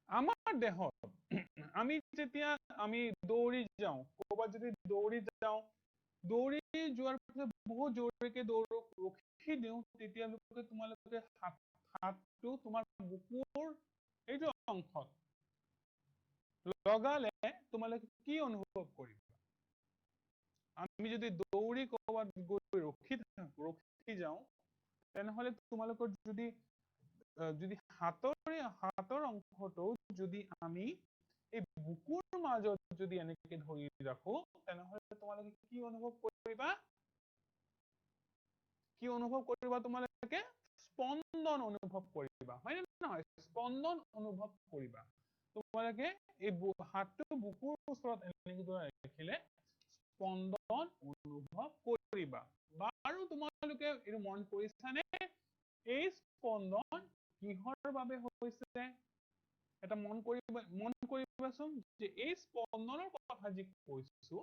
আমাৰ দেহত আমি যেতিয়া আমি দৌৰি যাওঁ ক'ৰবাত যদি দৌৰি যাওঁ দৌৰি যোৱাৰ পিছত বহুত জোৰেৰে ৰখি দিওঁ তেতিয়ালৈকে তোমালোকে হাতটো তোমাৰ বুকুৰ এইটো অংশত লগালে তোমালোকে কি অনুভৱ কৰিবা? আমি যদি দৌৰি কৰবাত গৈ ৰখি যাওঁ তেনেহলে তোমালোকৰ যদি হাতৰ অংশটো যদি আমি এই বুকুৰ মাজত যদি এনেকে ধৰি ৰাখো তেনেহলে তোমালোকে কি অনুভৱ কৰিবা? কি অনুভৱ কৰিবা তোমালোকে? স্পন্দন অনুভৱ কৰিবা, হয় নে নহয়? স্পন্দন অনুভৱ কৰিবা। তোমালোকে এই হাতটো বুকুৰ ওচৰত এনেকে ৰাখিলে স্পন্দন অনুভৱ কৰিবা। বাৰু তোমালোকে এইটো মন কৰিছানে? এই স্পন্দন কিহৰ বাবে হৈছে? এটা মন কৰিবাচোন যে এই স্পন্দনৰ কথা যি কৈছো,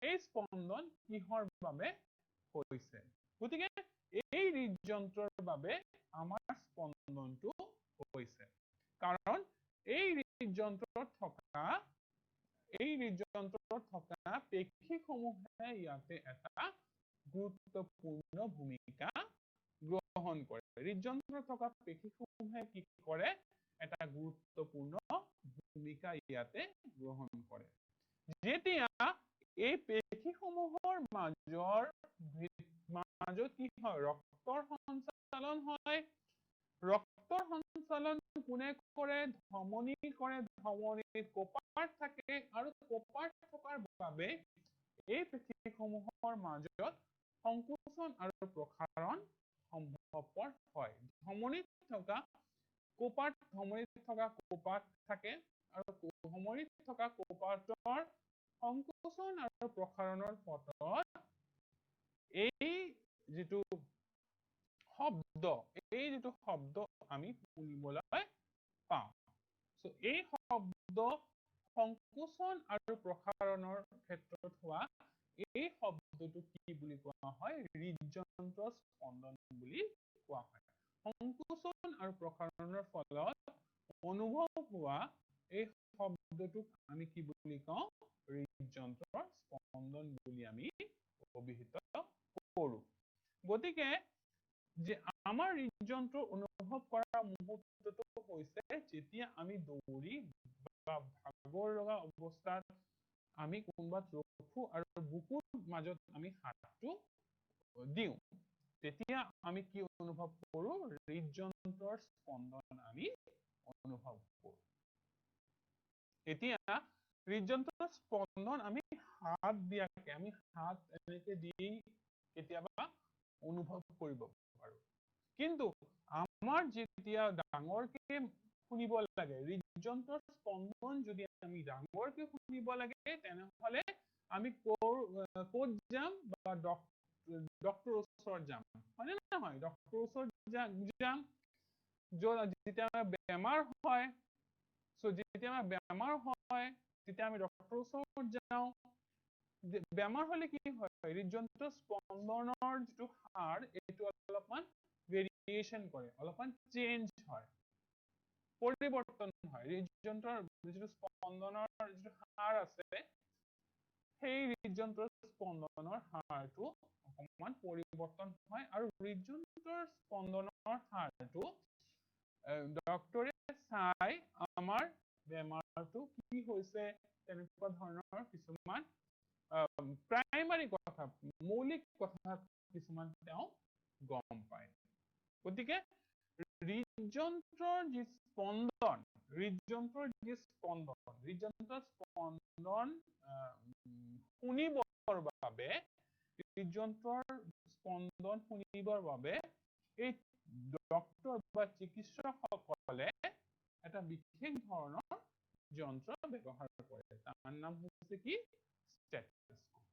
এই স্পন্দন কিহৰ বাবে হৈছে? গতিকে এই হৃদযন্ত্ৰৰ বাবে আমাৰ স্পন্দনটো হৈছে। কাৰণ এই হৃদযন্ত্ৰত থকা পেশীসমূহে ইয়াতে এটা গুৰুত্বপূৰ্ণ ভূমিকা গ্ৰহণ কৰে। হৃদযন্ত্ৰত থকা পেশীসমূহে কি কৰে? এটা গুৰুত্বপূৰ্ণ ভূমিকা ইয়াতে গ্ৰহণ কৰে। যেতিয়া এই পেশীসমূহৰ মাজত কি হয়? ৰক্তৰ সঞ্চালন হয়। ৰক্তৰ সঞ্চালন কোনে কৰে? ধমনী কৰে। ধমনীত কপাট থাকে আৰু কপাট থকাৰ বাবে এই পেশীসমূহৰ মাজত সংকোচন আৰু প্ৰসাৰণ সম্ভৱপৰ হয়। ধমনীত থকা কপাট থাকে আৰু ধমনীত থকা কপাটৰ সংকোচন আৰু প্ৰসাৰণৰ ফলত এই যিটো শব্দ আমি শুনিবলৈ পাওঁ। এই শব্দ সংকোচন আৰু প্ৰসাৰণৰ ক্ষেত্ৰত হোৱা এই শব্দটো কি বুলি কোৱা হয়? হৃদযন্ত্ৰৰ স্পন্দন বুলি কোৱা হয়। সংকোচন আৰু প্ৰসাৰণৰ ফলত অনুভৱ হোৱা এই শব্দটোক আমি কি বুলি কওঁ? হৃদযন্ত্ৰৰ স্পন্দন বুলি আমি অভিহিত কৰো। গতিকে যে আমাৰ হৃদযন্ত্ৰ অনুভৱ কৰা মুহূৰ্তটো হৈছে যেতিয়া আমি দৌৰি বা ভাগৰ লগা অৱস্থাত আমি কোনোবাত ৰখো আৰু বুকুৰ মাজত আমি হাতটো দিওঁ। তেতিয়া আমি কি অনুভৱ কৰো? হৃদযন্ত্ৰৰ স্পন্দন আমি অনুভৱ কৰো। এতিয়া হৃদযন্ত্ৰৰ স্পন্দন আমি হাত দিয়াকে, আমি হাত এনেকে দি কেতিয়াবা অনুভৱ কৰিব পাৰো। কিন্তু আমাৰ যেতিয়া ডাঙৰকে শুনিব লাগে, হৃদযন্ত্ৰৰ স্পন্দন যদি আমি ডাঙৰকে শুনিব লাগে তেনেহলে আমি ক'ত যাম? বা ডক্তৰৰ ওচৰত যাম, হয় নে নহয়? ডক্তৰৰ ওচৰত যাম। যেতিয়া বেমাৰ হয়, যেতিয়া বেমাৰ হয় তেতিয়া আমি ডক্তৰৰ ওচৰত যাওঁ। বেমাৰ হলে কি হয়? হৃদযন্ত্ৰৰ স্পন্দনৰ যিটো হাৰ এইটো অলপমান ভেৰিয়েশ্যন কৰে, অলপমান চেঞ্জ হয়, পৰিৱৰ্তন হয়। হৃদযন্ত্ৰৰ যিটো স্পন্দনৰ যিটো হাৰ আছে সেই হৃদযন্ত্ৰৰ স্পন্দনৰ হাৰটো অকণমান পৰিৱৰ্তন হয় আৰু হৃদযন্ত্ৰৰ স্পন্দনৰ হাৰটো ডক্তৰে চাই আমাৰ বেমাৰটো কি হৈছে তেনেকুৱা ধৰণৰ কিছুমান প্ৰাইমাৰী কথা, মৌলিক কথা কিছুমান তেওঁ গম পায়। গতিকে হৃদযন্ত্ৰৰ যি স্পন্দন শুনিবৰ বাবে এই ডক্তৰ বা চিকিৎসকসকলে এটা বিশেষ ধৰণৰ যন্ত্ৰ ব্যৱহাৰ কৰে। তাৰ নাম হৈছে কি? ষ্টেথোস্কোপ।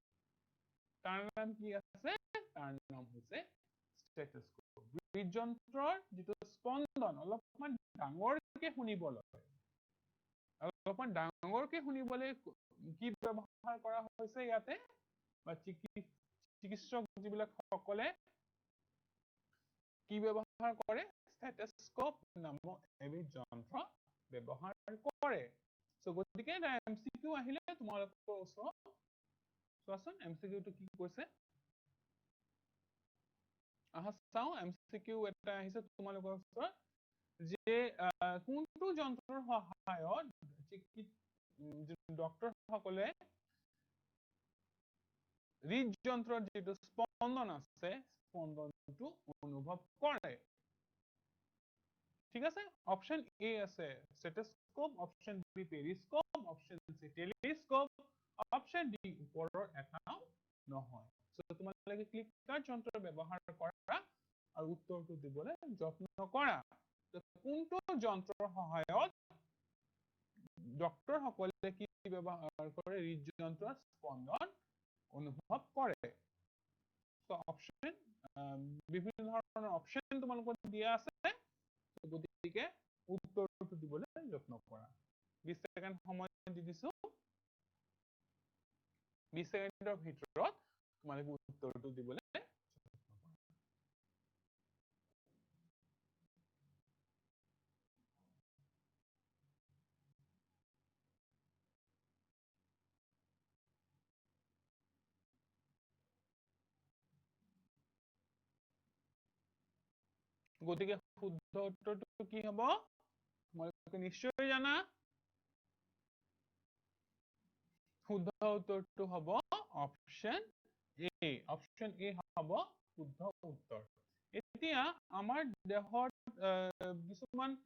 তাৰ নাম কি আছে? তাৰ নাম হৈছে ষ্টেথোস্কোপ। হৃদযন্ত্ৰৰ যিটো স্পন্দন অলপমান ডাঙৰকে শুনিবলৈ কি ব্যৱহাৰ কৰা হৈছে ইয়াতে? বা চিকিৎসক যিবিলাক সকলে কি ব্যৱহাৰ কৰে? ষ্টেথোস্কোপ নামৰ এবিধ যন্ত্ৰ ব্যৱহাৰ কৰে। গতিকে MCQ আহিলে তোমালোকৰ ওচৰত চোৱাচোন MCQ টো কি কৈছে? আহা চাওঁ MCQ এটা আহিছে তোমালোকৰ ওচৰত যে কোনটো যন্ত্ৰৰ সহায়ত ডক্তৰ সকলে হৃদযন্ত্ৰৰ যিটো স্পন্দন আছে স্পন্দনটো অনুভৱ কৰে ঠিক আছে অপশন এ আছে stethoscope option B periscope option সি টেলিস্কোপ অপশন ডি ওপৰৰ এটাও নহয় সো তোমালোকে ক্লিক কাৰ্ড যন্ত্ৰ ব্যৱহাৰ কৰা আৰু উত্তৰটো দিবলৈ যত্ন কৰা কোনটো যন্ত্ৰৰ সহায়ত ডক্তৰ সকলে কি ব্যৱহাৰ কৰে হৃদযন্ত্ৰৰ স্পন্দন অনুভৱ কৰে তো অপশন বিভিন্ন ধৰণৰ অপশন তোমালোকৰ দিয়া আছে গতিকে উত্তৰটো দিবলৈ যত্ন কৰা 20 সেকেন্ড সময় দি দিছো 20 সেকেন্ডৰ ভিতৰত তোমালোকে উত্তৰটো দিবলৈ গতিকে শুদ্ধ উত্তৰটো কি হ'ব তোমালোকে নিশ্চয় জানা শুদ্ধ উত্তৰটো হ'ব অপশন এ অপশন এ হ'ব শুদ্ধ উত্তৰ এতিয়া আমাৰ দেহত কিছুমান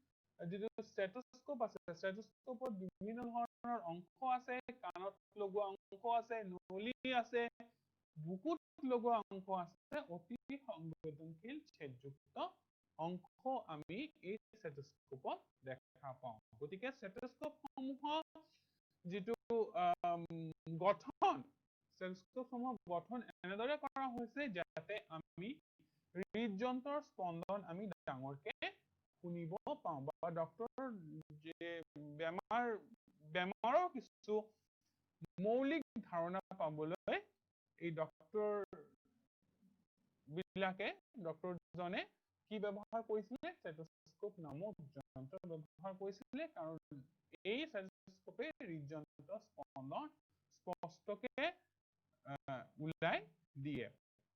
যিটো স্টেথোস্কোপ আছে স্টেথোস্কোপত বিভিন্ন ধৰণৰ অংশ আছে কাণত লগোৱা অংশ আছে নলী আছে বুকুত লগোৱা অংশ আছে অতি সংবেদনশীল ছেদযুক্ত অংশ আমি এই স্টেথোস্কোপত দেখা পাওঁ গতিকে স্টেথোস্কোপ সমূহৰ যিটো গঠন স্টেথোস্কোপ সমূহৰ গঠন এনেদৰে কৰা হৈছে যাতে আমি হৃদযন্ত্ৰৰ স্পন্দন আমি ডাঙৰকে শুনিব পাওঁ বা ডক্টৰৰ যে বেমাৰৰ কিছু মৌলিক ধাৰণা পাবলৈ এই ডক্টৰ বিলাকে ডক্টৰজনে কি ব্যৱহাৰ কৰিছিলে স্টেথোস্কোপ নামক যন্ত্ৰ ব্যৱহাৰ কৰিছিলে কাৰণ এই স্টেথোস্কোপে হৃদযন্ত্ৰৰ স্পন্দন স্পষ্টকে উলাই দিয়ে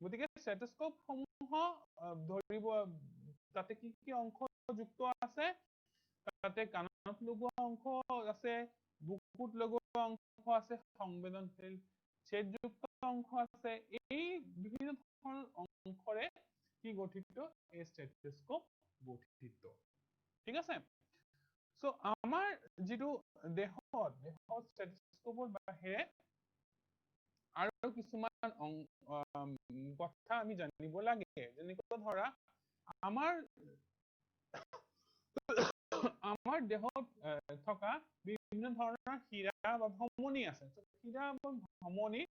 গতিকে স্টেথোস্কোপ সমূহ ধৰিব তাতে কি কি অংশ যুক্ত আছে তাতে কাণত লগোৱা অংশ আছে বুকুত লগোৱা অংশ আছে সংবেদনশীল ছেদযুক্ত অংশ আছে এই বিভিন্ন ধৰণৰ অংশৰে কি গঠিত এই স্টেথোস্কোপ গঠিত ঠিক আছে সো আমাৰ যিটো দেহত স্টেথোস্কোপৰ বাহিৰে আৰু কিছুমান কথা আমি জানিব লাগে যেনেকৈ ধৰা আমাৰ দেহত থকা বিভিন্ন ধৰণৰ শিৰা বা ধমনী আছে শিৰা বা ধমনী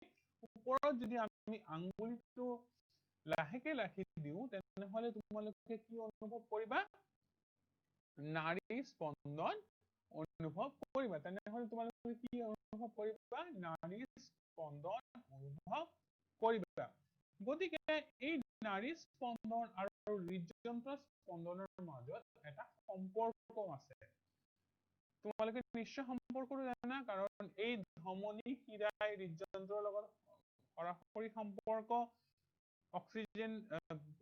ওপৰত যদি আমি আঙুলিটো লাহেকে ৰাখি দিওঁ তেনেহলে তোমালোকে কি অনুভৱ কৰিবা নাড়ী স্পন্দন অনুভৱ কৰিবা তেনেহলে তোমালোকে কি অনুভৱ কৰিবা নাড়ী স্পন্দন অনুভৱ কৰিবা গতিকে এই নাড়ী স্পন্দন আৰু হৃদযন্ত্ৰৰ স্পন্দনৰ মাজত এটা সম্পৰ্ক আছে তোমালোকে নিশ্চয় সম্পৰ্কটো জানা কাৰণ এই ধমনী শিৰাই হৃদযন্ত্ৰৰ লগত সৰাসৰি সম্পৰ্ক অক্সিজেন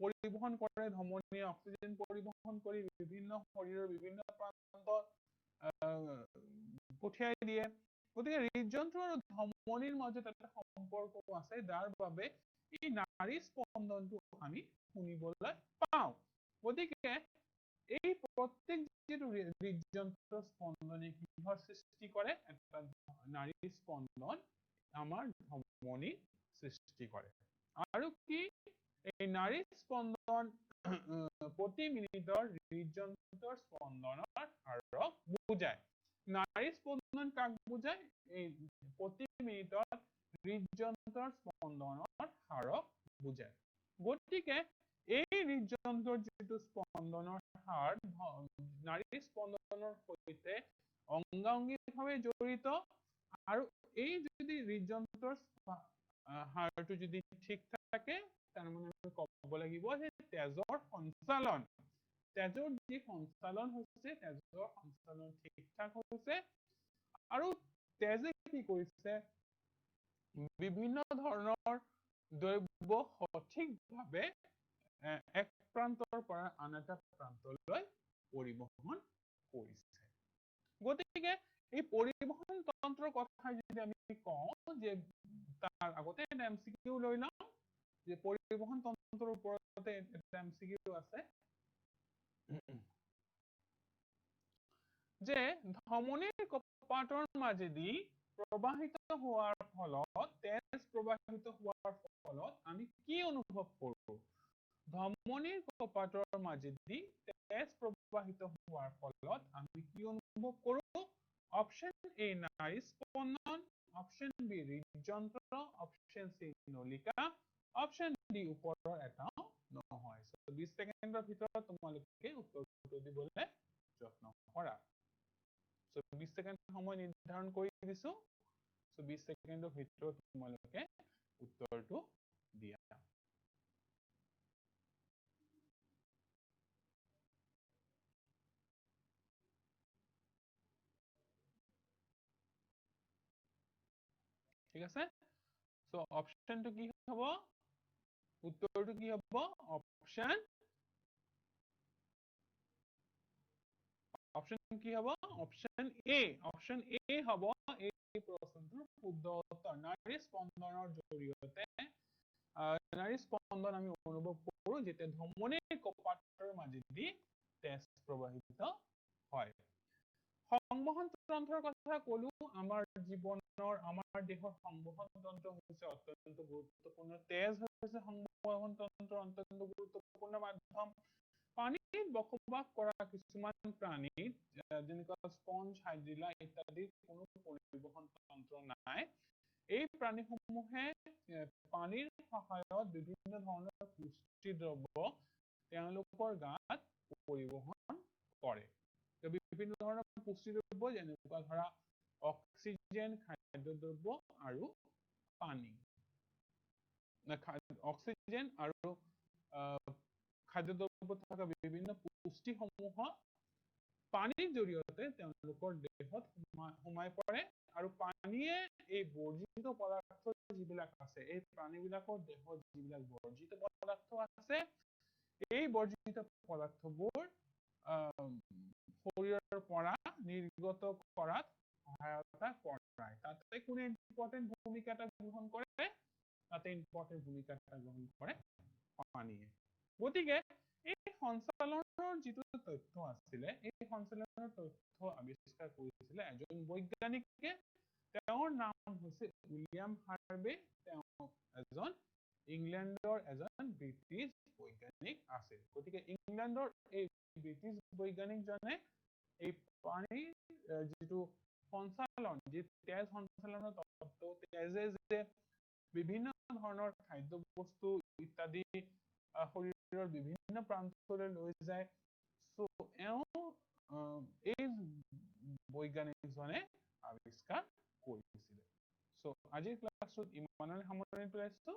পৰিবহন কৰে ধমনীয়ে অক্সিজেন পৰিবহন কৰি বিভিন্ন শৰীৰৰ বিভিন্ন প্ৰান্তত পঠিয়াই দিয়ে গতিকে হৃদযন্ত্ৰ আৰু ধমনীৰ মাজত এটা সম্পৰ্ক আছে যাৰ বাবে এই নাড়ী স্পন্দনটো আমি শুনিবলৈ পাওঁ গতিকে এই প্ৰত্যেক যিটো হৃদযন্ত্ৰৰ স্পন্দনে কিহৰ সৃষ্টি কৰে এটা নাড়ী স্পন্দন আমাৰ ধমনী সৃষ্টি কৰে আৰু কি এই নাড়ী স্পন্দন প্ৰতি মিনিটৰ হৃদযন্ত্ৰৰ স্পন্দনৰ হাৰক বুজায় নাড়ী স্পন্দন কাক বুজায় এই প্ৰতি মিনিটত হৃদযন্ত্ৰৰ স্পন্দনৰ হাৰক বুজায় গতিকে এই হৃদযন্ত্ৰৰ যিটো স্পন্দনৰ হাৰ নাড়ী স্পন্দনৰ সৈতে অংগাঅংগিভাৱে জড়িত আৰু এই যদি হৃদযন্ত্ৰৰ হাৰটো যদি ঠিক থাকে তাৰমানে আমি ক'ব লাগিব যে তেজৰ সঞ্চালন তেজৰ যি সঞ্চালন হৈছে তেজৰ সঞ্চালন ঠিক ঠাক হৈছে আৰু তেজে কি কৰিছে বিভিন্ন ধৰণৰ দ্ৰব্য সঠিকভাৱে এক প্ৰান্তৰ পৰা আন এটা প্ৰান্তলৈ পৰিবহণ কৰিছে। গতিকে এই পৰিবহণ তন্ত্ৰৰ কথা যদি আমি কওঁ যে তাৰ আগতে এটা MCQ লৈ লওঁ যে পৰিবহণ তন্ত্ৰৰ ওপৰতে এটা MCQ আছে যে ধমনীৰ কপাটৰ মাজেদি প্ৰবাহিত হোৱাৰ ফলত তেজ প্ৰবাহিত হোৱাৰ ফলত আমি কি অনুভৱ কৰোঁ? ধমনীৰ কপাটৰ মাজেদি তেজ প্ৰবাহিত হোৱাৰ ফলত আমি কি অনুভৱ কৰোঁ? অপশ্যন এ নাড়ী স্পন্দন, অপশ্যন বি হৃদযন্ত্ৰ, অপশ্যন চি নলিকা, অপশ্যন ডি ওপৰৰ এটাও নহয়। 20 ছেকেণ্ডৰ ভিতৰত তোমালোকে উত্তৰটো দিবলৈ যত্ন কৰা। 20 ছেকেণ্ড সময় নিৰ্ধাৰণ কৰি দিছো। 20 ছেকেণ্ডৰ ভিতৰত তোমালোকে উত্তৰটো দিয়া। ঠিক আছে? সো অপশ্যনটো কি হ'ব? উত্তৰটো কি হ'ব? অপশ্যন কি হ'ব? Option A. অপশ্যন এ হ'ব এই প্ৰশ্নটোৰ শুদ্ধ উত্তৰ। নাড়ী স্পন্দনৰ জৰিয়তে নাড়ী স্পন্দন আমি অনুভৱ কৰোঁ যেতিয়া ধমনীৰ কপাটৰ মাজেদি তেজ প্ৰবাহিত হয়। সংবহন তন্ত্ৰৰ কথা ক'লো। আমাৰ জীৱনৰ, আমাৰ দেহৰ সংবহন তন্ত্ৰ হৈছে অত্যন্ত গুৰুত্বপূৰ্ণ। তেজ হৈছে সংবহন তন্ত্ৰৰ অত্যন্ত গুৰুত্বপূৰ্ণ মাধ্যম। পানীত বসবাস কৰা কিছুমান প্ৰাণীত যেনেকুৱা স্পঞ্জ, হাইড্ৰিলা ইত্যাদিৰ কোনো পৰিবহন তন্ত্ৰ নাই। এই প্ৰাণীসমূহে পানীৰ সহায়ত বিভিন্ন ধৰণৰ পুষ্টি দ্ৰব্য তেওঁলোকৰ গাত পৰিবহন কৰে। বিভিন্ন ধৰণৰ পুষ্টি দ্ৰব্য যেনেকুৱা ধৰা অক্সিজেন, খাদ্য দ্ৰব্য আৰু পানী। অক্সিজেন আৰু খাদ্য দ্ৰব্যত থকা বিভিন্ন পুষ্টিসমূহ পানীৰ জৰিয়তে তেওঁলোকৰ দেহত সোমাই পৰে আৰু পানীয়ে এই বৰ্জিত পদাৰ্থ যিবিলাক আছে, এই প্ৰাণীবিলাকৰ দেহত যিবিলাক বৰ্জিত পদাৰ্থ আছে, এই বৰ্জিত পদাৰ্থবোৰ শৰীৰৰ পৰা নিৰ্গত কৰাত সহায়তা কৰায়। তাতে কোনে ইম্পৰ্টেণ্ট ভূমিকা এটা গ্ৰহণ কৰে? তাতে ইম্পৰ্টেণ্ট ভূমিকা এটা গ্ৰহণ কৰে পানীয়ে। গতিকে এই সঞ্চালনৰ যিটো তথ্য আছিলে, এই সঞ্চালনৰ তথ্য আৱিষ্কাৰ কৰিছিলে এজন বৈজ্ঞানিকে। তেওঁৰ নাম হৈছে উইলিয়াম হাৰ্ভে। তেওঁ এজন ইংলেণ্ডৰ এজন ব্ৰিটিছ বৈজ্ঞানিক আছিল। গতিকে ইংলেণ্ডৰ এই ব্ৰিটিছ বৈজ্ঞানিকজনে এই পানীৰ যিটো সঞ্চালন, যি তেজ সঞ্চালনৰ তত্ত্ব, তেজে যে বিভিন্ন ধৰণৰ খাদ্য বস্তু ইত্যাদি শৰীৰৰ বিভিন্ন প্ৰান্তলৈ লৈ যায়, চ' এই বৈজ্ঞানিকজনে আৱিষ্কাৰ কৰিছিলে। চ' আজিৰ ক্লাছটোত ইমানৰে সামৰণি পেলাইছো।